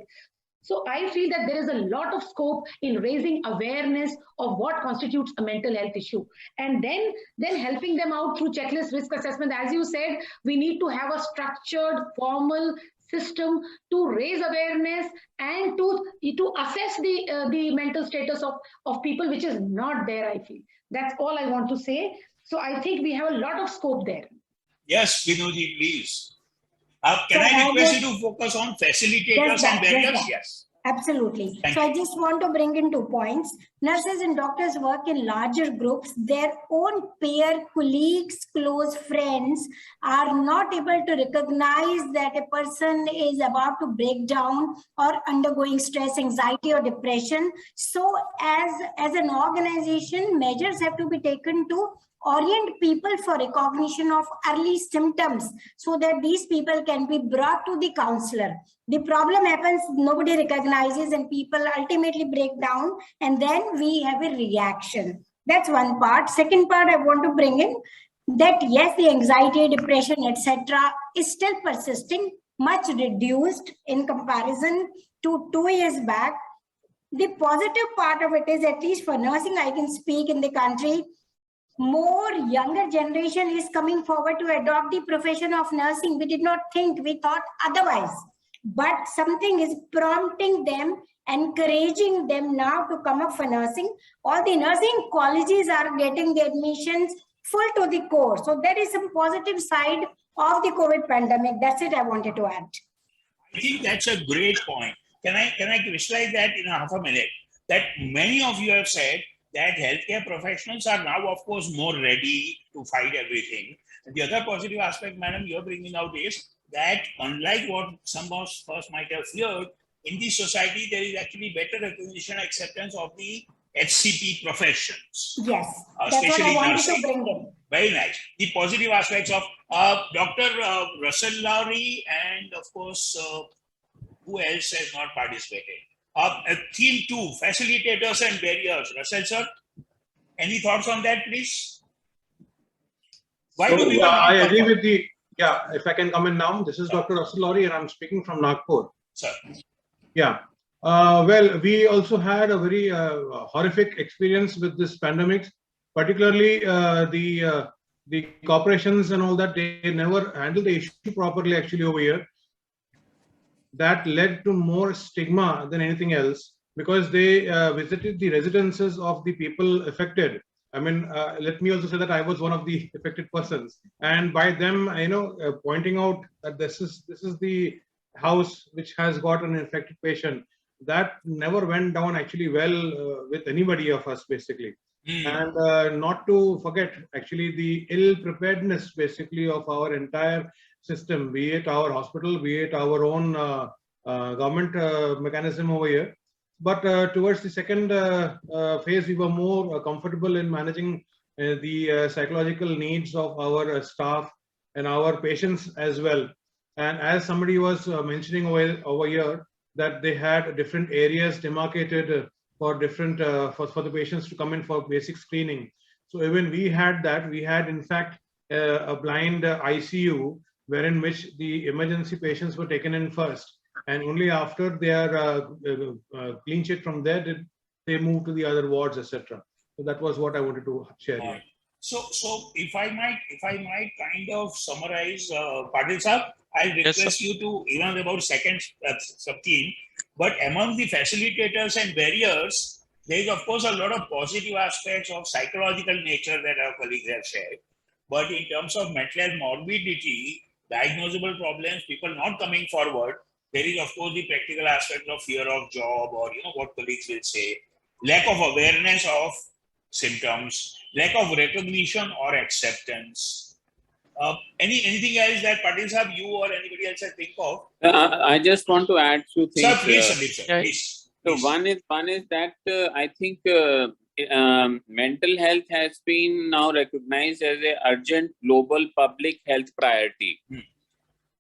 So I feel that there is a lot of scope in raising awareness of what constitutes a mental health issue, and then helping them out through checklist risk assessment. As you said, we need to have a structured, formal system to raise awareness and to assess the mental status of people, which is not there, I feel. That's all I want to say. So I think we have a lot of scope there. Yes, Vinodji, please. Can I request you to focus on facilitators and barriers? Yes. Absolutely. So I just want to bring in 2 points. Nurses and doctors work in larger groups. Their own peer, colleagues, close friends are not able to recognize that a person is about to break down or undergoing stress, anxiety, or depression. So as an organization, measures have to be taken to orient people for recognition of early symptoms so that these people can be brought to the counselor. The problem happens, nobody recognizes, and people ultimately break down, and then we have a reaction. That's one part. Second part I want to bring in that yes, the anxiety, depression, etc. is still persisting. much reduced in comparison to 2 years back. The positive part of it is, at least for nursing, I can speak in the country, more younger generation is coming forward to adopt the profession of nursing. We did not think, we thought otherwise. But something is prompting them, encouraging them now to come up for nursing. All the nursing colleges are getting the admissions full to the core. So there is some positive side of the COVID pandemic. That's it I wanted to add. I think that's a great point. Can I crystallize that in half a minute? That many of you have said that healthcare professionals are now, of course, more ready to fight everything. And the other positive aspect, madam, you're bringing out is that unlike what some of us first might have feared, in this society, there is actually better recognition and acceptance of the HCP professions. Yes, that's what I wanted to bring in. Very nice. The positive aspects of Dr. Russell Lowry and, of course, who else has not participated? Theme 2, facilitators and barriers. Russell, sir, any thoughts on that, please? Why do we I agree with the, if I can come in now. This is Dr. Russell Lowry and I'm speaking from Nagpur. Sir. Yeah. Well, we also had a very horrific experience with this pandemic, particularly the corporations and all that. They never handled the issue properly actually over here. That led to more stigma than anything else because they visited the residences of the people affected. I mean, let me also say that I was one of the affected persons, and by them, pointing out that this is the house which has got an infected patient. That never went down actually well with anybody of us basically. And not to forget actually the ill preparedness basically of our entire system, be it our hospital, be it our own government mechanism over here. But towards the second phase, we were more comfortable in managing the psychological needs of our staff and our patients as well. And as somebody was mentioning over here, that they had different areas demarcated for different for the patients to come in for basic screening. So even we had that. We had in fact a blind ICU wherein which the emergency patients were taken in first, and only after their clean sheet from there did they move to the other wards, etc. So that was what I wanted to share here. So if I might kind of summarize, Patil sir, I'll request you to even about second sub-theme. But among the facilitators and barriers, there is of course a lot of positive aspects of psychological nature that our colleagues have shared. But in terms of mental health morbidity, diagnosable problems, people not coming forward, there is of course the practical aspect of fear of job or what colleagues will say, lack of awareness of symptoms, lack of recognition or acceptance. Anything else that Patil Sahab, you or anybody else think of? I just want to add two things. Sir, please, Sandeep, sir, please. So one is that I think mental health has been now recognized as an urgent global public health priority.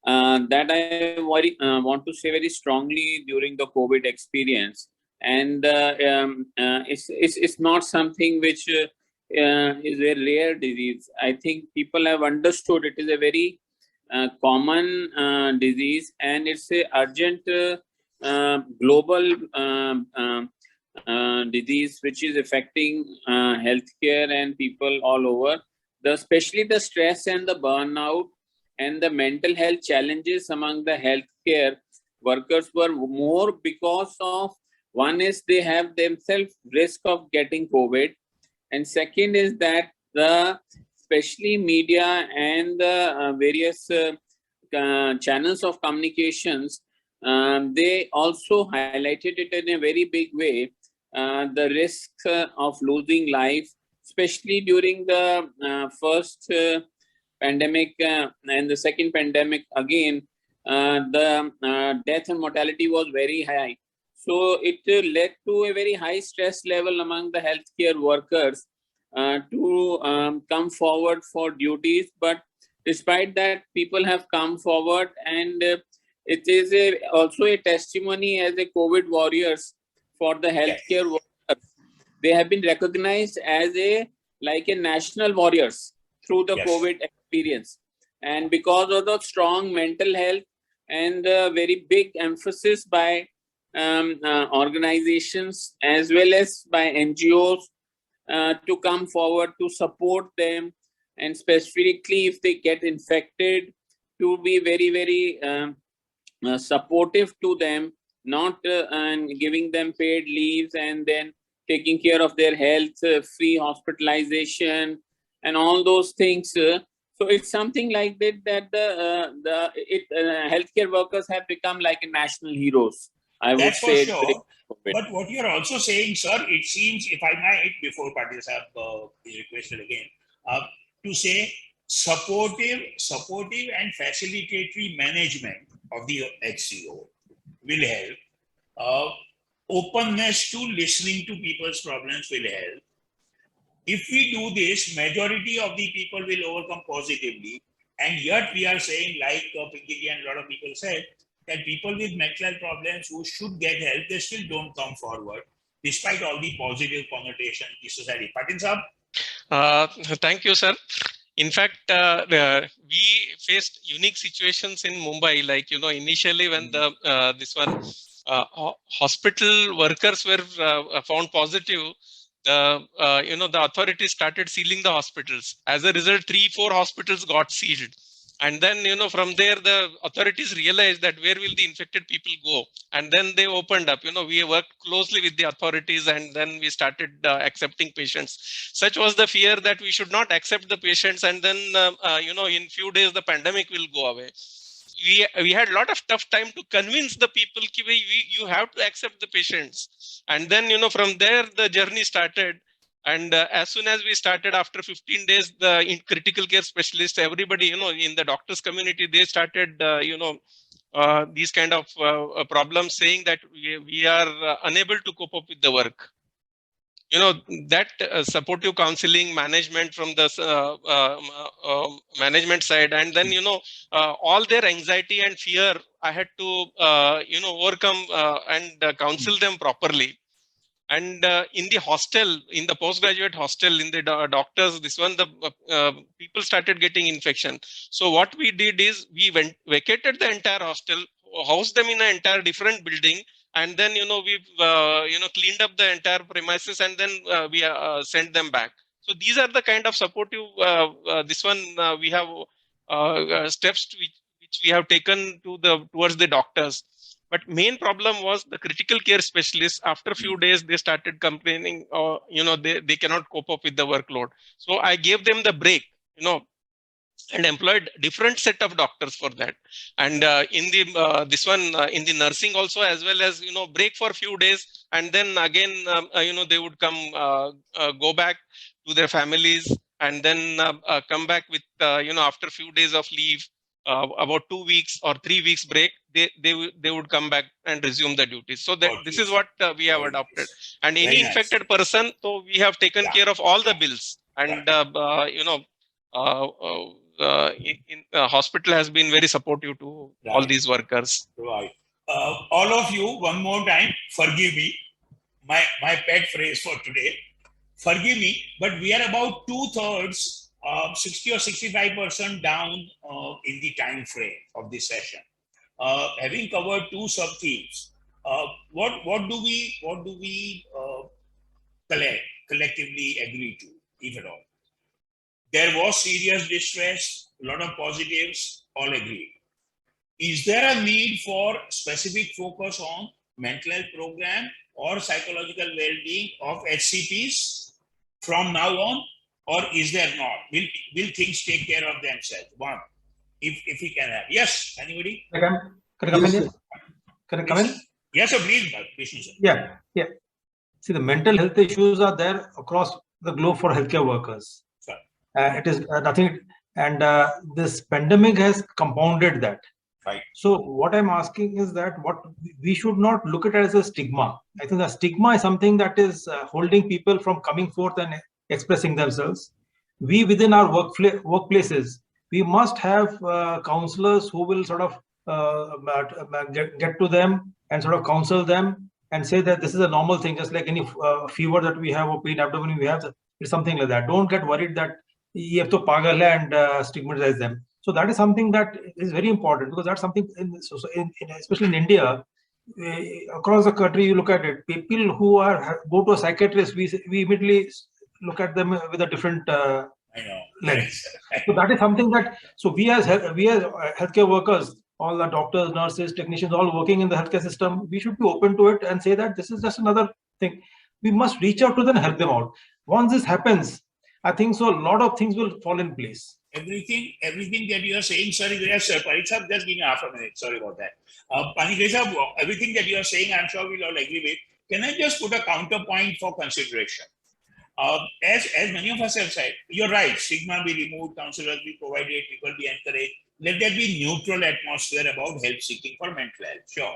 That I want to say very strongly during the COVID experience, and it's not something which is a rare disease. I think people have understood it is a very common disease, and it's a urgent global disease which is affecting healthcare and people all over. Especially the stress and the burnout and the mental health challenges among the healthcare workers were more because of, one is they have themselves risk of getting COVID, and second is that the especially media and the various channels of communications, they also highlighted it in a very big way, the risk of losing life, especially during the first pandemic and the second pandemic again, the death and mortality was very high. So it led to a very high stress level among the healthcare workers to come forward for duties. But despite that, people have come forward, and it is also a testimony as a COVID warriors for the healthcare workers. They have been recognized as like a national warriors through the COVID experience. And because of the strong mental health and very big emphasis by organizations as well as by NGOs to come forward to support them, and specifically if they get infected, to be very, very supportive to them, not and giving them paid leaves and then taking care of their health, free hospitalization, and all those things. So it's something like that healthcare workers have become like national heroes, I would That's for say. sure. But what you're also saying, sir, it seems, if I might, before Patil Sahab is requested again, to say supportive and facilitatory management of the HCO will help. Openness to listening to people's problems will help. If we do this, majority of the people will overcome positively. And yet we are saying, like Pinky and a lot of people said, that people with mental health problems who should get help, they still don't come forward, despite all the positive connotation in the society. Patil Sahab? Thank you, sir. In fact, we faced unique situations in Mumbai, like, initially when hospital workers were found positive, the authorities started sealing the hospitals. As a result, 3-4 hospitals got sealed. And then, from there, the authorities realized that where will the infected people go? And then they opened up. We worked closely with the authorities, and then we started accepting patients. Such was the fear that we should not accept the patients. And then, in few days, the pandemic will go away. We had a lot of tough time to convince the people that you have to accept the patients. And then, from there, the journey started. And as soon as we started, after 15 days, the critical care specialists, everybody, in the doctors community, they started, these kind of problems, saying that we are unable to cope up with the work. That supportive counseling management from the management side, and then, all their anxiety and fear, I had to, overcome and counsel them properly. And in the hostel, in the postgraduate hostel, in the doctors, the people started getting infection. So what we did is we vacated the entire hostel, housed them in an entire different building, and then, we've, cleaned up the entire premises, and then we sent them back. So these are the kind of supportive, we have steps which we have taken towards the doctors. But main problem was the critical care specialists. After a few days, they started complaining, they cannot cope up with the workload. So I gave them the break, and employed different set of doctors for that. And in the in the nursing also, as well as, break for a few days. And then again, they would come, go back to their families, and then come back with, after a few days of leave, about 2 weeks or 3 weeks break, they would come back and resume the duties. So that this is what we have adopted. And any infected person, so we have taken care of all the bills. And hospital has been very supportive to all these workers. Right. All of you, one more time, forgive me. My pet phrase for today. Forgive me, but we are about 2/3. 60 or 65% down in the time frame of this session. Having covered 2 sub-themes, what do we collectively agree to, if at all? There was serious distress, a lot of positives, all agree. Is there a need for specific focus on mental health program or psychological well-being of HCPs from now on? Or is there not? Will things take care of themselves? One, if we can have. Yes, anybody? Can I come in? Can I come in? Yes, sir, please, Vishnu, sir. Yeah. See, the mental health issues are there across the globe for healthcare workers. It is nothing, and this pandemic has compounded that. Right. So what I'm asking is that we should not look at it as a stigma. I think the stigma is something that is holding people from coming forth and expressing themselves. We within our workplaces, we must have counselors who will sort of get to them and sort of counsel them and say that this is a normal thing, just like any fever that we have or pain abdomen we have. It's something like that. Don't get worried that you have to pagal and stigmatize them. So that is something that is very important, because that's something, especially in India, across the country, you look at it, people who go to a psychiatrist, we immediately look at them with a different lens. So that is something that, so we as healthcare workers, all the doctors, nurses, technicians, all working in the healthcare system, we should be open to it and say that this is just another thing. We must reach out to them and help them out. Once this happens, I think so a lot of things will fall in place. Everything that you are saying, sorry, yes, sir, Parikshab, just give me half a minute. Sorry about that. Panikesha, everything that you are saying, I'm sure we'll all agree with. Can I just put a counterpoint for consideration? As many of us have said, you're right, stigma be removed, counselors be provided, people be encouraged. Let there be neutral atmosphere about help seeking for mental health. Sure.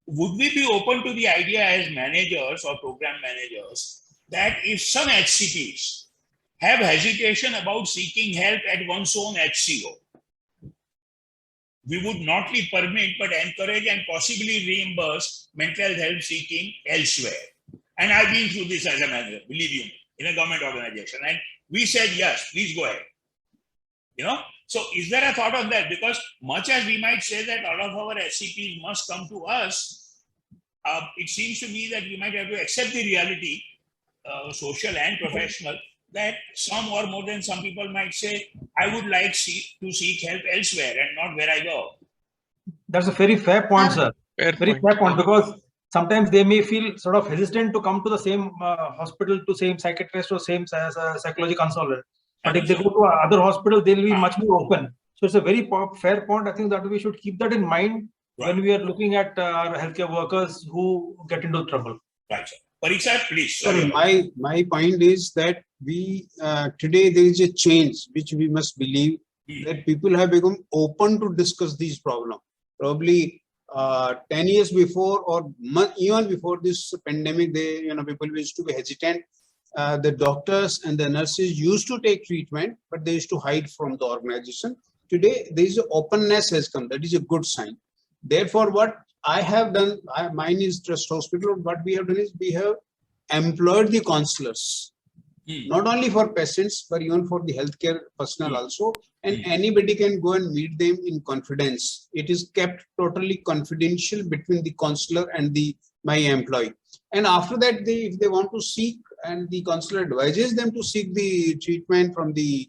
Would we be open to the idea as managers or program managers that if some HCPs have hesitation about seeking help at one's own HCO, we would not only permit but encourage and possibly reimburse mental health help seeking elsewhere? And I've been through this as a manager, believe you me, in a government organization. And we said, yes, please go ahead. So is there a thought on that? Because much as we might say that all of our SCPs must come to us, it seems to me that we might have to accept the reality, social and professional, that some or more than some people might say, I would like to seek help elsewhere and not where I go. That's a very fair point, sir. Fair point, because sometimes they may feel sort of hesitant to come to the same hospital, to same psychiatrist or same psychology consultant. But if they go to other hospital, they'll be much more open. So it's a very fair point. I think that we should keep that in mind when we are looking at our healthcare workers who get into trouble. Right. Parikshab, please. Sorry, my point is that we today there is a change which we must believe that people have become open to discuss these problems. Probably 10 years before or even before this pandemic, people used to be hesitant. The doctors and the nurses used to take treatment, but they used to hide from the organization. Today, there is openness has come. That is a good sign. Therefore, what I have done, mine is Trust Hospital. What we have done is we have employed the counselors, not only for patients, but even for the healthcare personnel also. And anybody can go and meet them in confidence. It is kept totally confidential between the counselor and my employee. And after that, if they want to seek, and the counselor advises them to seek the treatment from the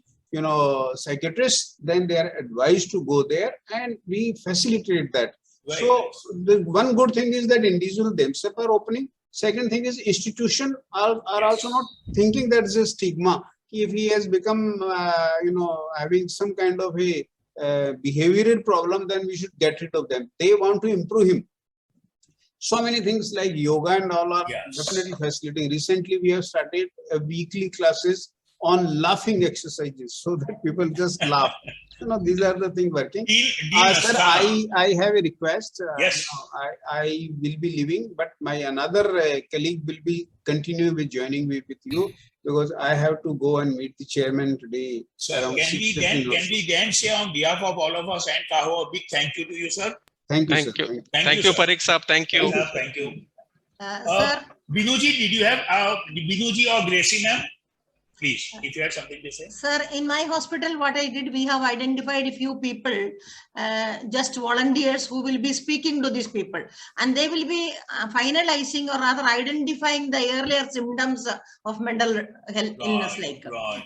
psychiatrist, then they are advised to go there, and we facilitate that. Right. So the one good thing is that individuals themselves are opening. Second thing is institutions are also not thinking that there's a stigma. If he has become, having some kind of a behavioral problem, then we should get rid of them. They want to improve him. So many things like yoga and all are definitely facilitating. Recently, we have started weekly classes on laughing exercises so that people just laugh. These are the things working. Sir, I have a request. Yes. I will be leaving, but my another colleague will be continuing with joining with you, because I have to go and meet the chairman today. So can we then say on behalf of all of us and CAHO a big thank you to you, sir? Thank you, thank sir. you. Thank you, Parikshab. Thank you. Thank you. Sir. Binuji, did you have Binuji or Gracie, ma'am? Please, if you have something to say. Sir, in my hospital, what I did, we have identified a few people, just volunteers who will be speaking to these people. And they will be finalizing or rather identifying the earlier symptoms of mental health illness.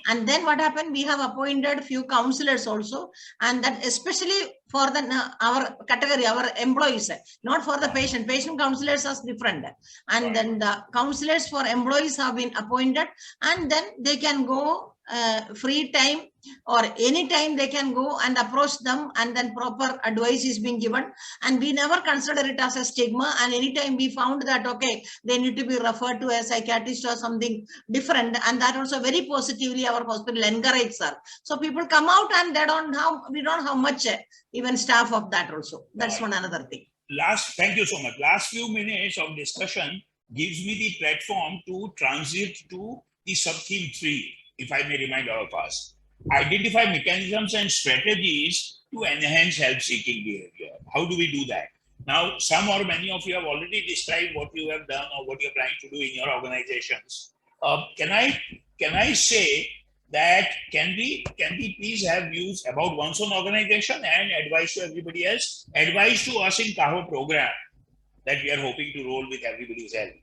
And then what happened, we have appointed few counselors also. And that especially for our category, our employees, not for the patient. Patient counselors are different. And then the counselors for employees have been appointed, and then they can go free time or any time they can go and approach them, and then proper advice is being given. And we never consider it as a stigma. And anytime we found that, okay, they need to be referred to a psychiatrist or something different, and that also very positively our hospital encourages her. So people come out and we don't have much even staff of that also. That's one another thing. Thank you so much. Last few minutes of discussion gives me the platform to transit to the sub-theme 3, if I may remind all of us. Identify mechanisms and strategies to enhance help-seeking behavior. How do we do that? Now, some or many of you have already described what you have done or what you're trying to do in your organizations. Can I say that can we please have views about one's own organization and advice to everybody else, advice to us in CAHO program that we are hoping to roll with everybody's help.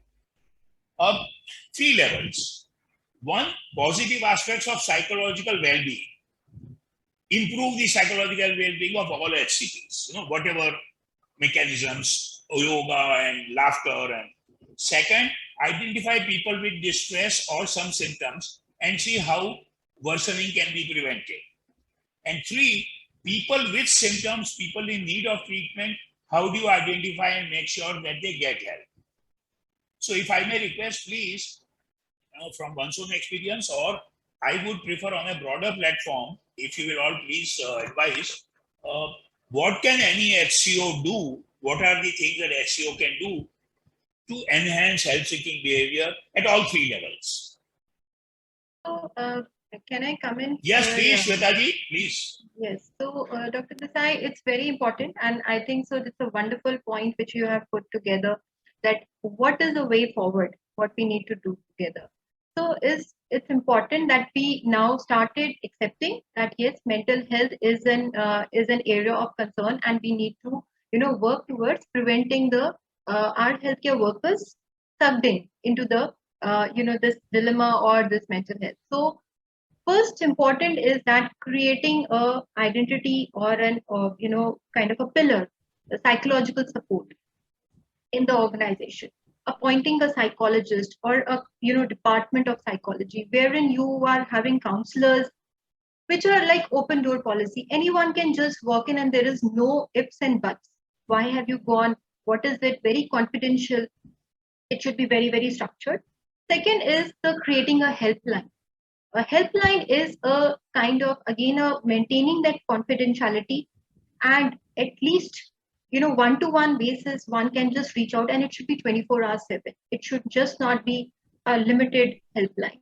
3 levels. 1, positive aspects of psychological well-being. Improve the psychological well-being of all HCPs, whatever mechanisms, yoga and laughter. And second, identify people with distress or some symptoms and see how worsening can be prevented. And 3, people with symptoms, people in need of treatment, how do you identify and make sure that they get help? So if I may request, please, from one's own experience, or I would prefer on a broader platform, if you will all please advise, what can any HCO do? What are the things that HCO can do to enhance health-seeking behavior at all 3 levels? So, can I come in? Yes, please, Shwetaji, please. Yes. So, Dr. Desai, it's very important, and I think so. It's a wonderful point which you have put together. That what is the way forward? What we need to do together. So, it's important that we now started accepting that yes, mental health is an area of concern, and we need to work towards preventing the our healthcare workers sucked into the this dilemma or this mental health. So first important is that creating a identity or an kind of a pillar, the psychological support in the organization, appointing a psychologist or a department of psychology wherein you are having counselors, which are like open door policy. Anyone can just walk in and there is no ifs and buts. Why have you gone? What is it? Very confidential. It should be very, very structured. Second is the creating a helpline. A helpline is a kind of, again, maintaining that confidentiality, and at least, one-to-one basis, one can just reach out, and it should be 24/7. It should just not be a limited helpline,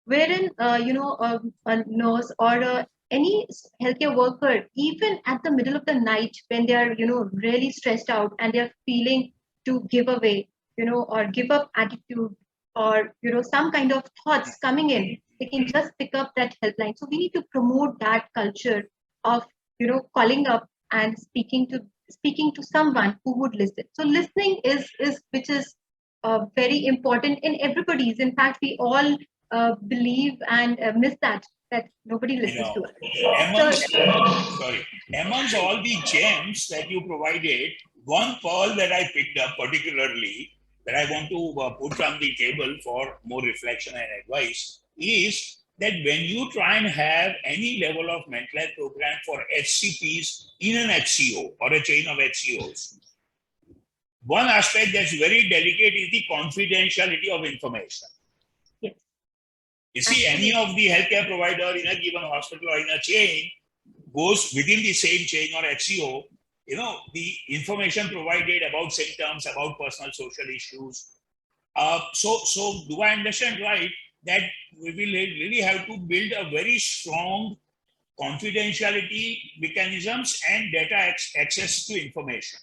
wherein, a nurse or any healthcare worker, even at the middle of the night when they are, really stressed out and they are feeling to give away, or give up attitude, or, some kind of thoughts coming in, they can just pick up that helpline. So we need to promote that culture of, calling up and speaking to someone who would listen. So listening is very important in everybody's. In fact, we all believe and miss that nobody listens to us. Amongst all the gems that you provided, one pearl that I picked up particularly that I want to put on the table for more reflection and advice is that when you try and have any level of mental health program for HCPs in an HCO or a chain of HCOs, one aspect that's very delicate is the confidentiality of information. Yes. You see, any of the healthcare provider in a given hospital or in a chain goes within the same chain or HCO, the information provided about symptoms, about personal social issues. So do I understand right that we will really have to build a very strong confidentiality mechanisms and data access to information?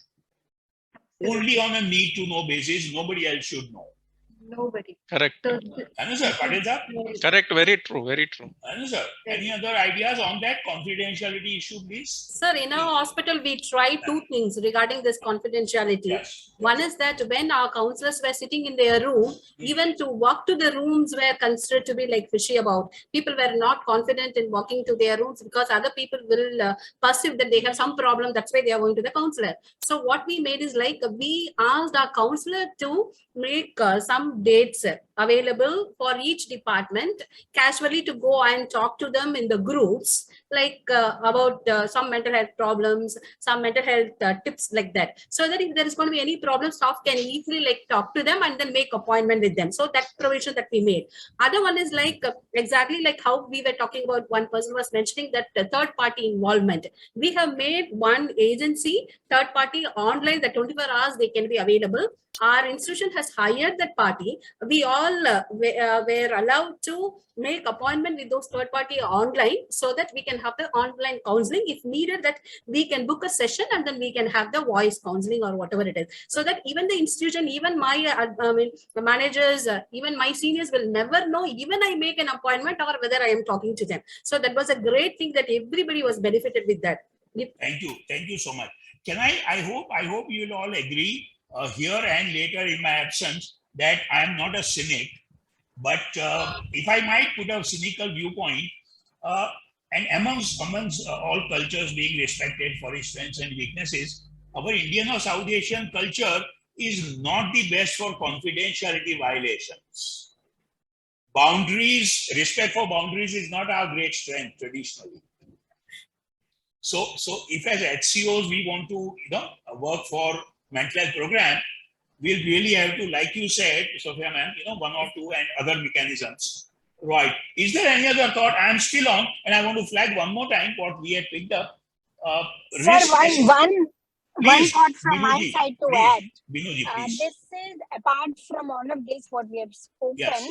Only on a need to know basis, nobody else should know. Nobody. Correct. So, correct. Very true. Very true. Sir, any other ideas on that confidentiality issue, please? Sir, in our hospital, we try 2 things regarding this confidentiality. Yes. One is that when our counselors were sitting in their room, even to walk to the rooms were considered to be like fishy about. People were not confident in walking to their rooms because other people will perceive that they have some problem. That's why they are going to the counselor. So what we made is like we asked our counselor to make some dates available for each department, casually to go and talk to them in the groups, like about some mental health problems, some mental health tips like that. So that if there is going to be any problem, staff can easily like talk to them and then make appointment with them. So that provision that we made. Other one is like exactly like how we were talking about, one person was mentioning that the third party involvement. We have made one agency, third party online, that 24 hours they can be available. our institution has hired that party. We all were allowed to make appointment with those third party online, so that we can have the online counseling. If needed, that we can book a session and then we can have the voice counseling or whatever it is, so that even the institution, even my the managers, even my seniors will never know even I make an appointment or whether I am talking to them. So that was a great thing that everybody was benefited with that. Thank you so much. Can I hope you'll all agree here and later in my absence that I am not a cynic, but if I might put a cynical viewpoint, and amongst all cultures being respected for its strengths and weaknesses, our Indian or South Asian culture is not the best for confidentiality violations. Respect for boundaries is not our great strength traditionally. So if as HCOs we want to work for mental health program, we'll really have to, like you said, Sophia ma'am, one or two and other mechanisms. Right. Is there any other thought? I'm still on, and I want to flag one more time what we had picked up. Sir, one thought from my Binuji, side to please. add. Binuji, please. This is apart from all of this, what we have spoken, Yes.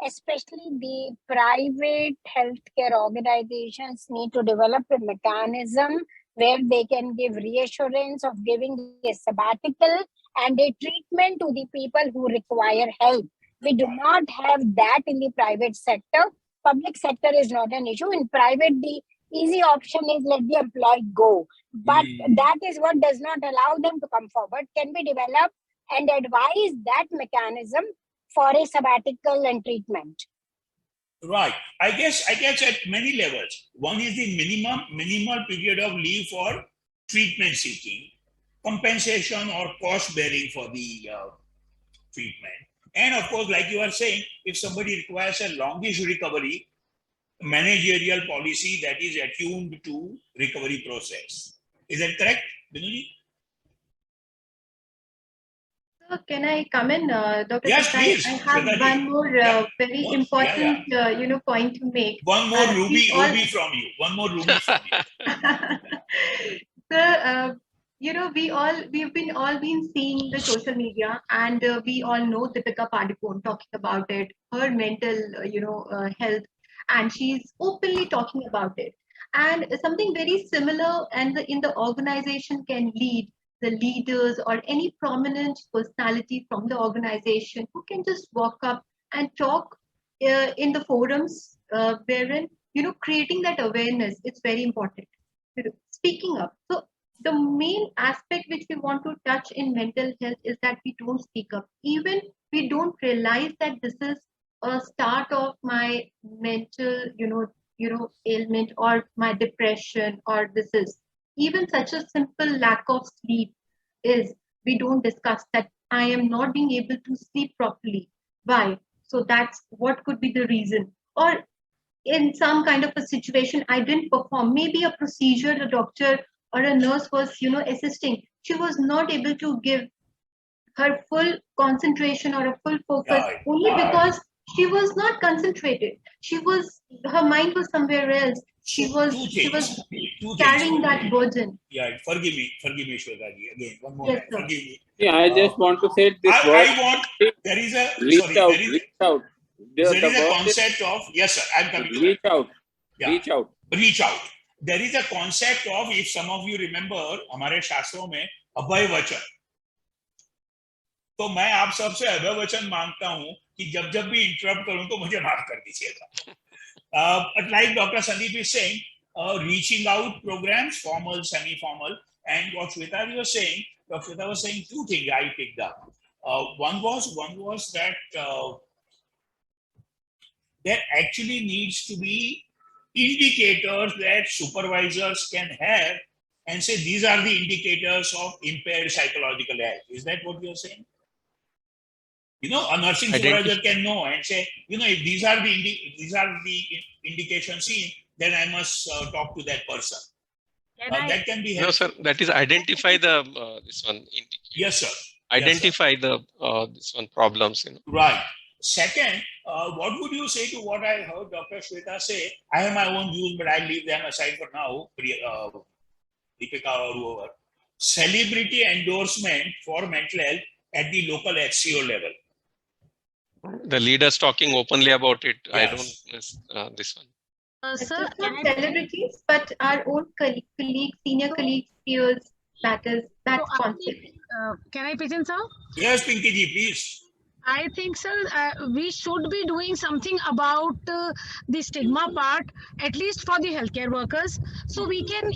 especially the private healthcare organizations need to develop a mechanism where they can give reassurance of giving a sabbatical and a treatment to the people who require help. We do not have that in the private sector. Public sector is not an issue. In private, the easy option is let the employee go. But that is what does not allow them to come forward. Can we develop and advise that mechanism for a sabbatical and treatment? Right. I guess at many levels. One is the minimal period of leave for treatment seeking, compensation or cost bearing for the treatment. And of course, like you are saying, if somebody requires a longish recovery, managerial policy that is attuned to recovery process. Is that correct, Binuji? So can I come in, Dr. Yes, Desai? please. I have one more very important point to make. One more ruby from you. One more ruby from you. So, we've been seeing the social media, and we all know Deepika Padukone talking about it, her mental, health, and she's openly talking about it. And something very similar, and in the organization can lead the leaders or any prominent personality from the organization who can just walk up and talk in the forums wherein, creating that awareness, it's very important. Speaking up. So the main aspect which we want to touch in mental health is that we don't speak up. Even we don't realize that this is a start of my mental, ailment or my depression, or this is even such a simple lack of sleep is we don't discuss that I am not being able to sleep properly. Why? So that's what could be the reason. Or in some kind of a situation, I didn't perform. Maybe a procedure, the doctor or a nurse was, assisting. She was not able to give her full concentration or a full focus only because she was not concentrated. Her mind was somewhere else. She was carrying that burden. Yeah, forgive me, Shwetaji. Again, one more time. Forgive me. Yeah, I just want to say this there is a reach out. There is a concept of, yes sir, I'm coming to reach that. out. Yeah. Reach out. There is a concept of, if some of you remember, हमारे शास्त्रों में अभय वचन. तो मैं आप सबसे अभय वचन मांगता हूं कि जब भी इंटरप्ट करूं तो मुझे माफ कर दीजिएगा. But like Dr. Sandeep is saying, reaching out programs, formal, semi-formal, and what Shweta was saying, Dr. Shweta was saying two things I picked up. One was that there actually needs to be indicators that supervisors can have and say these are the indicators of impaired psychological health. Is that what you're saying? A nursing supervisor can know and say, if these are the indications seen, then I must talk to that person. That can be helpful. No, sir. That is identify the this one. Yes, sir. Identify the this one problems. Right. Second, what would you say to what I heard Dr. Shweta say? I have my own views, but I'll leave them aside for now. Deepika or whoever. Celebrity endorsement for mental health at the local HCO level. The leaders talking openly about it. Yes. I don't miss this one. It's Sir, just not celebrities, but our own colleagues, senior colleagues, peers, that's concept. Can I pitch in, sir? Yes, Pinky ji, please. I think, sir, we should be doing something about the stigma part, at least for the healthcare workers. So we can,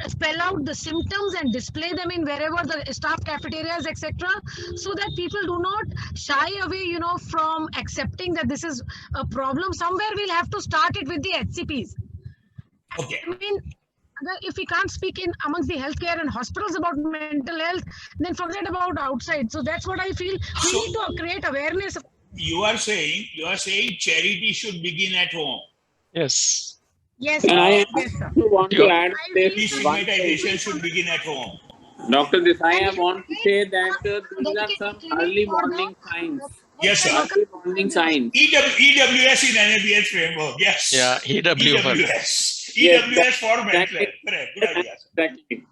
spell out the symptoms and display them in wherever the staff cafeterias, etc. So that people do not shy away, from accepting that this is a problem. Somewhere we'll have to start it with the HCPs. Okay. I mean, if we can't speak in amongst the healthcare and hospitals about mental health, then forget about outside. So that's what I feel. We need to create awareness. You are saying charity should begin at home. Yes. Yes. And I Yes, sir. want to add this one Destigmatization should begin at home. Dr. Desai, I want to say that these are some early warning signs. Yes, sir. Early warning signs. EWS in NABH framework. Yes. Yeah, EWS. EWS for mental health. Correct. Good idea. Exactly.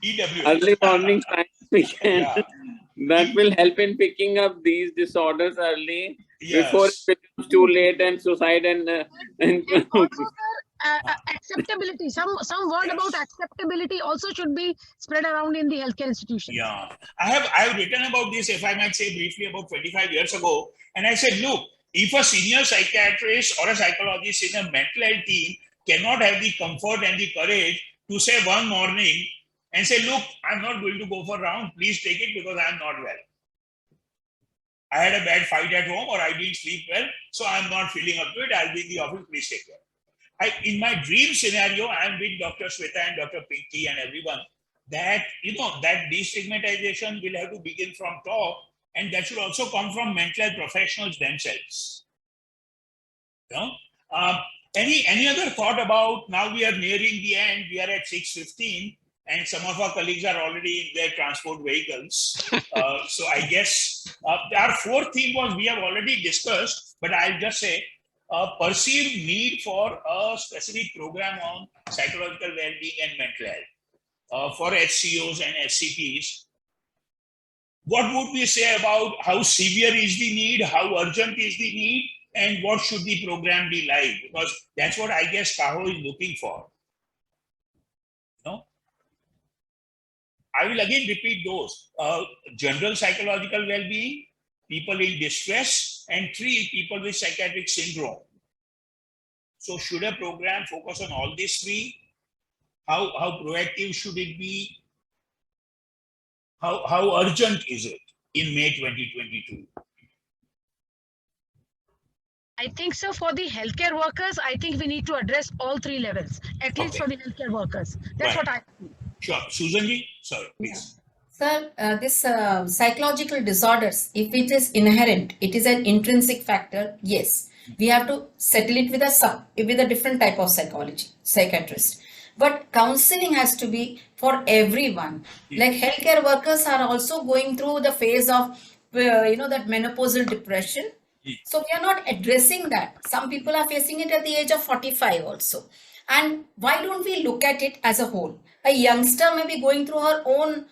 EWS. Early warning signs we can. That will help in picking up these disorders early before it becomes too late and suicide and Also, sir, acceptability. Some word about acceptability also should be spread around in the healthcare institution. Yeah, I have written about this, if I might say briefly, about 25 years ago, and I said, look, if a senior psychiatrist or a psychologist in a mental health team cannot have the comfort and the courage to say one morning and say, look, I'm not going to go for round, please take it because I'm not well. I had a bad fight at home or I didn't sleep well, so I'm not feeling up to it, I'll be in the office, please take care. In my dream scenario, I'm with Dr. Shweta and Dr. Pinky and everyone, that, that destigmatization will have to begin from top, and that should also come from mental health professionals themselves. Any other thought about, now we are nearing the end, we are at 6:15, and some of our colleagues are already in their transport vehicles. So I guess our fourth theme was, we have already discussed, but I'll just say, perceived need for a specific program on psychological well-being and mental health for HCOs and SCPs. What would we say about how severe is the need, how urgent is the need, and what should the program be like? Because that's what I guess CAHO is looking for. I will again repeat those. General psychological well-being, people in distress, and 3, people with psychiatric syndrome. So should a program focus on all these 3? How proactive should it be? How urgent is it in May 2022? I think so. For the healthcare workers, I think we need to address all 3 levels, at least for the healthcare workers. That's what I think. Sure. Susan ji, sorry, please. Sir, this psychological disorders, if it is inherent, it is an intrinsic factor, yes. We have to settle it with a different type of psychiatrist. But counseling has to be for everyone. Like healthcare workers are also going through the phase of, that menopausal depression. So we are not addressing that. Some people are facing it at the age of 45 also. And why don't we look at it as a whole? A youngster may be going through her own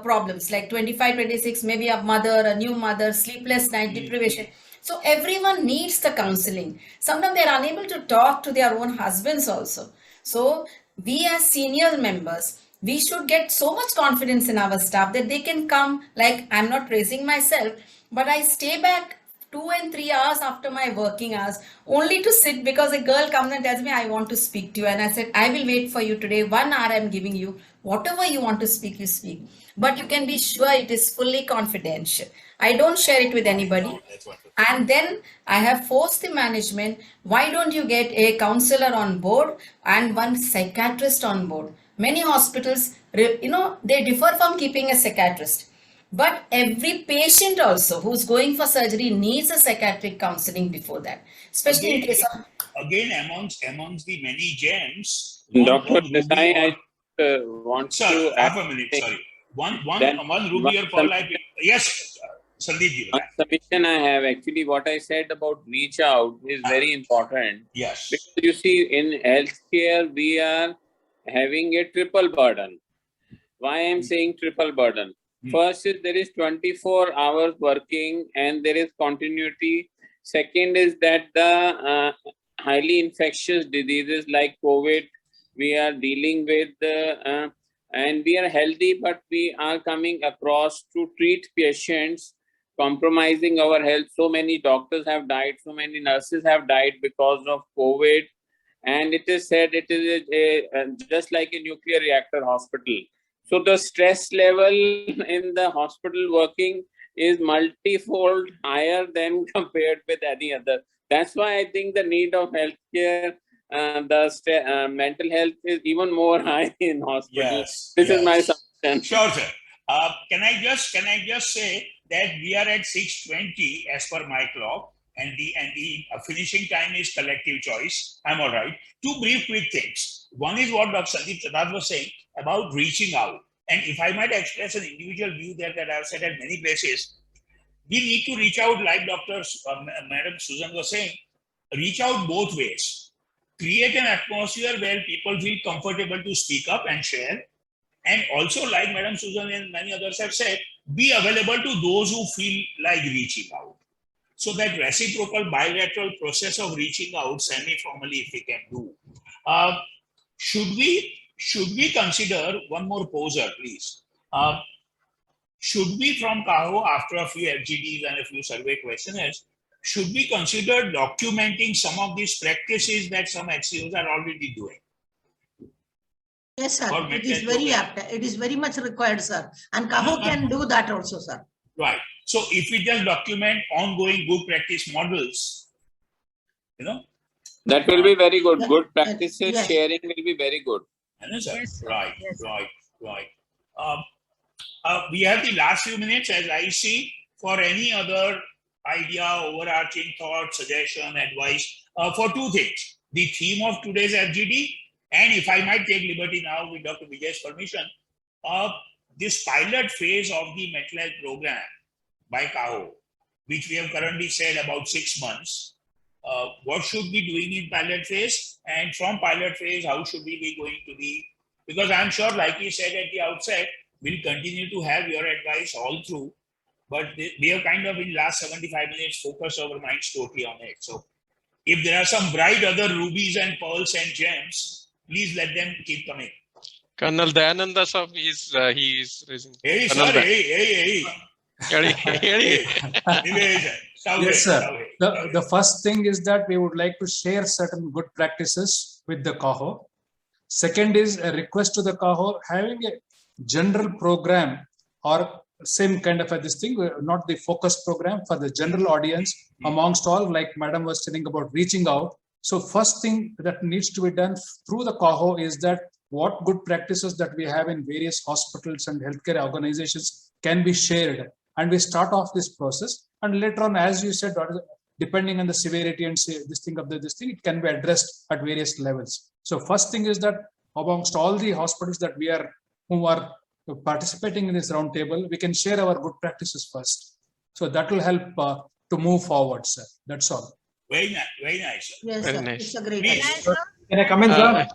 problems, like 25, 26, maybe a mother, a new mother, sleepless night, deprivation. So everyone needs the counseling. Sometimes they're unable to talk to their own husbands also. So we as senior members, we should get so much confidence in our staff that they can come, like I'm not praising myself, but I stay back 2 and 3 hours after my working hours only to sit, because a girl comes and tells me, I want to speak to you. And I said, I will wait for you today. 1 hour I'm giving you. Whatever you want to speak, you speak. But you can be sure it is fully confidential. I don't share it with anybody. And then I have forced the management, why don't you get a counselor on board and 1 psychiatrist on board? Many hospitals, they differ from keeping a psychiatrist. But every patient also who's going for surgery needs a psychiatric counseling before that, especially in case of... Again, amongst the many gems... Dr. Desai, I want to... half a minute, sorry. One Ruby or call I... Yes, Sandeep ji. One submission I have, actually, what I said about reach out is very important. Yes. Because you see, in healthcare, we are having a triple burden. Why I'm saying triple burden? First is there is 24 hours working and there is continuity. Second is that the highly infectious diseases like COVID, we are dealing with, and we are healthy, but we are coming across to treat patients, compromising our health. So many doctors have died, so many nurses have died because of COVID. And it is said it is just like a nuclear reactor hospital. So the stress level in the hospital working is multifold higher than compared with any other. That's why I think the need of healthcare, mental health is even more high in hospitals. This is my assumption. Sure, sir. Can I just say that we are at 6:20 as per my clock, and the finishing time is collective choice. I'm all right. Two brief quick things. One is what Dr. Sandeep Chadad was saying about reaching out. And if I might express an individual view there that I've said at many places, we need to reach out like Madam Susan was saying, reach out both ways. Create an atmosphere where people feel comfortable to speak up and share. And also, like Madam Susan and many others have said, be available to those who feel like reaching out. So that reciprocal bilateral process of reaching out semi-formally, if we can do. Should we consider one more poser, please? Should we from CAHO, after a few FGDs and a few survey questionnaires, should we consider documenting some of these practices that some HCOs are already doing? Yes, sir. It is very apt. It is very much required, sir. And CAHO can do that also, sir. Right. So if we just document ongoing good practice models, that will be very good. Good practices yes. Sharing will be very good. Yes, right, yes, right. We have the last few minutes, as I see, for any other idea, overarching thought, suggestion, advice, for two things. The theme of today's FGD, and if I might take liberty now with Dr. Vijay's permission, this pilot phase of the mental health program by CAHO, which we have currently said about 6 months. What should we be doing in pilot phase? And from pilot phase, how should we be going to be? Because I'm sure, like we said at the outset, we'll continue to have your advice all through. But we have kind of in last 75 minutes focused our minds totally on it. So if there are some bright other rubies and pearls and gems, please let them keep coming. Colonel Dayananda sir is raising. Hey, Colonel sir, hey. Yes, sir. The first thing is that we would like to share certain good practices with the CAHO. Second is a request to the CAHO having a general program or same kind of this thing, not the focus program for the general audience amongst all, like Madam was telling about reaching out. So first thing that needs to be done through the CAHO is that what good practices that we have in various hospitals and healthcare organizations can be shared. And we start off this process, and later on, as you said, depending on the severity and this thing, it can be addressed at various levels. So first thing is that amongst all the hospitals that who are participating in this roundtable, we can share our good practices first. So that will help to move forward, sir. That's all. Very nice, very nice. Yes, Very sir. nice. It's a great Please. idea. Can I come in, sir?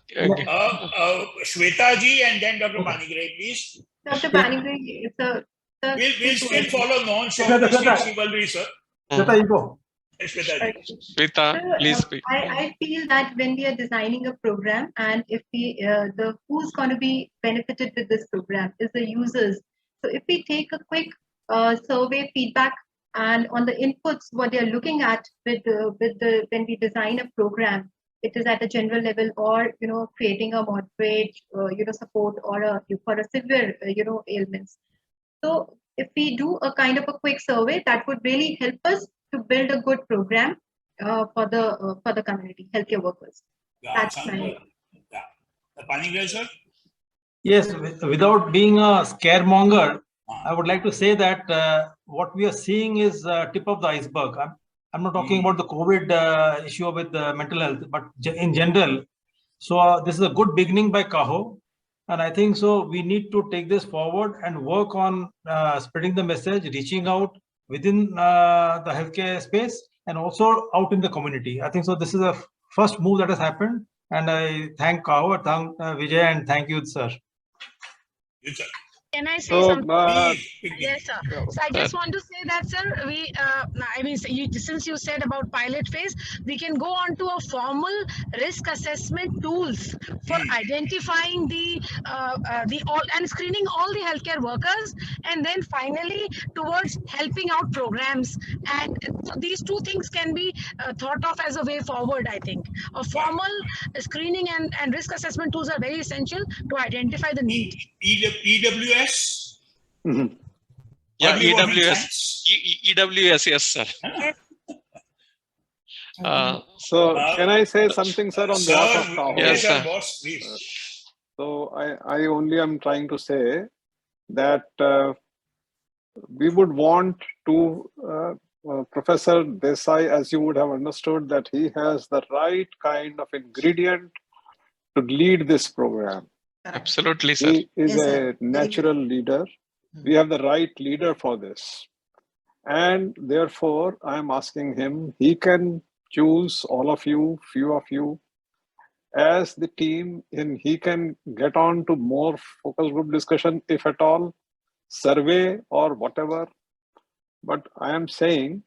Shweta ji and then Dr. Panigre, please. Dr. Panigre, it's a We'll still follow non-chauvinistic chivalry, sir. Shweta, you go. Shweta ji. Shweta, please speak. I feel that when we are designing a program, and if we who's going to be benefited with this program is the users. So if we take a quick survey feedback and on the inputs, what they are looking at when we design a program, it is at a general level, or creating a moderate support or for a severe ailments. So if we do a kind of a quick survey, that would really help us to build a good program for the community healthcare workers. That's my. Panigre, sir? Yes, without being a scaremonger, I would like to say that what we are seeing is tip of the iceberg. I'm not talking about the COVID issue with mental health, but in general. So this is a good beginning by CAHO. And I think so we need to take this forward and work on spreading the message, reaching out within the healthcare space and also out in the community. I think so this is a first move that has happened. And I thank CAHO, thank Vijay, and thank you, sir. Yes, sir. Can I say So, something? Yes, sir. So I just want to say that, sir, I mean, since you said about pilot phase, we can go on to a formal risk assessment tools for identifying the all and screening all the healthcare workers, and then finally towards helping out programs. And so these two things can be thought of as a way forward. I think a formal screening and risk assessment tools are very essential to identify the need. EWS? Yeah, Early warning EWS. signs? EWS, yes, sir. So can I say something, sir, on behalf of Sir, CAHO? Yes, sir, sir. boss, please. So I only am trying to say that we would want to, Professor Desai, as you would have understood, that he has the right kind of ingredient to lead this program. Absolutely, sir. He is Yes, a sir. natural leader. We have the right leader for this. And therefore, I am asking him, he can choose all of you, few of you, as the team, and he can get on to more focus group discussion, if at all, survey or whatever. But I am saying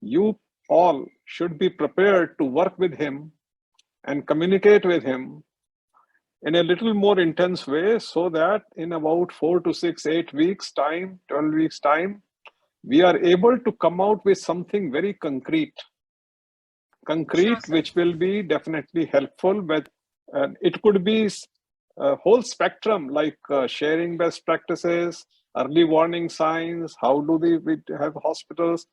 you all should be prepared to work with him and communicate with him in a little more intense way, so that in about 4 to 6, 8 weeks time, 12 weeks time, we are able to come out with something very concrete, which will be definitely helpful. But it could be a whole spectrum, like sharing best practices, early warning signs, how do we have hospitals,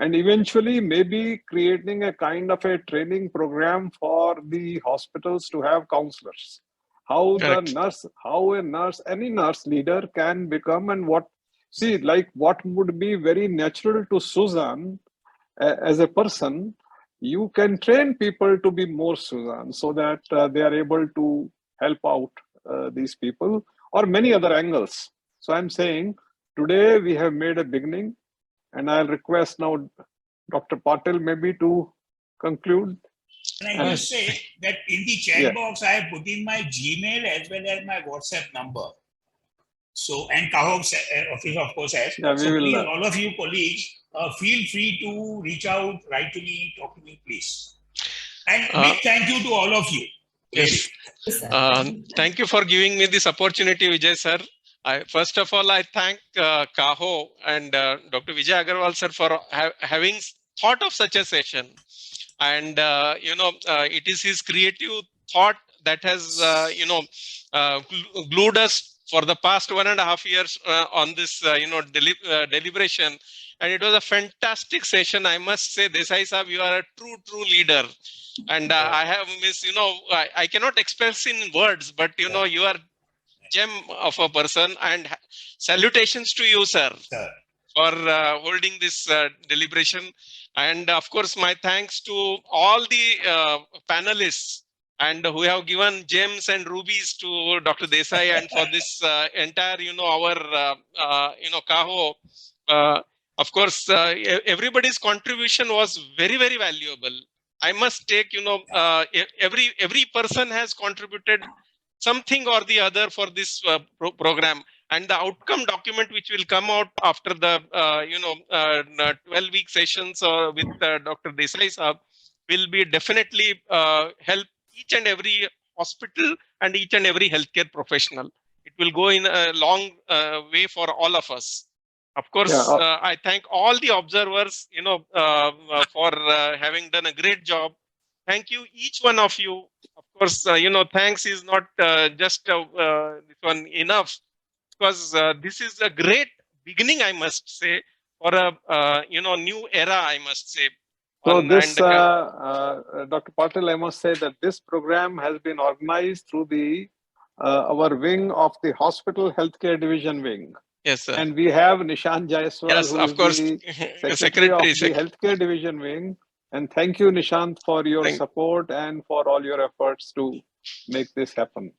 and eventually maybe creating a kind of a training program for the hospitals to have counselors. How the nurse, how a nurse, any nurse leader can become, and what would be very natural to Susan as a person. You can train people to be more Susan, so that they are able to help out these people, or many other angles. So I'm saying today we have made a beginning, and I'll request now Dr. Patil maybe to conclude. Can I just say that in the chat box, I have put in my Gmail as well as my WhatsApp number. So, and CAHO office, of course, has. Yeah, so please, all of you colleagues, feel free to reach out, write to me, talk to me, please. And big thank you to all of you. Yes. Thank you for giving me this opportunity, Vijay sir. First of all, I thank CAHO and Dr. Vijay Agarwal sir for having thought of such a session. And, it is his creative thought that has, glued us for the past 1.5 years on this, deliberation. And it was a fantastic session. I must say, Desai sahab, you are a true leader. And I have missed, I cannot express in words, but, you are gem of a person. And salutations to you, sir, for holding this deliberation. And of course, my thanks to all the panelists and who have given gems and rubies to Dr. Desai and for this entire, our, CAHO. Of course, everybody's contribution was very, very valuable. I must take, every person has contributed something or the other for this program. And the outcome document, which will come out after the 12-week sessions with Dr. Desai sahab, will be definitely help each and every hospital and each and every healthcare professional. It will go in a long way for all of us. Of course, I thank all the observers, for having done a great job. Thank you, each one of you. Of course, thanks is not just this one enough. Because this is a great beginning, I must say, for a new era, I must say. So this, Dr. Patil, I must say that this program has been organized through the our wing of the hospital healthcare division wing. Yes, sir. And we have Nishan Jaiswal, yes, who of is course, the secretary of the healthcare division wing. And thank you, Nishant, for your support and for all your efforts to make this happen.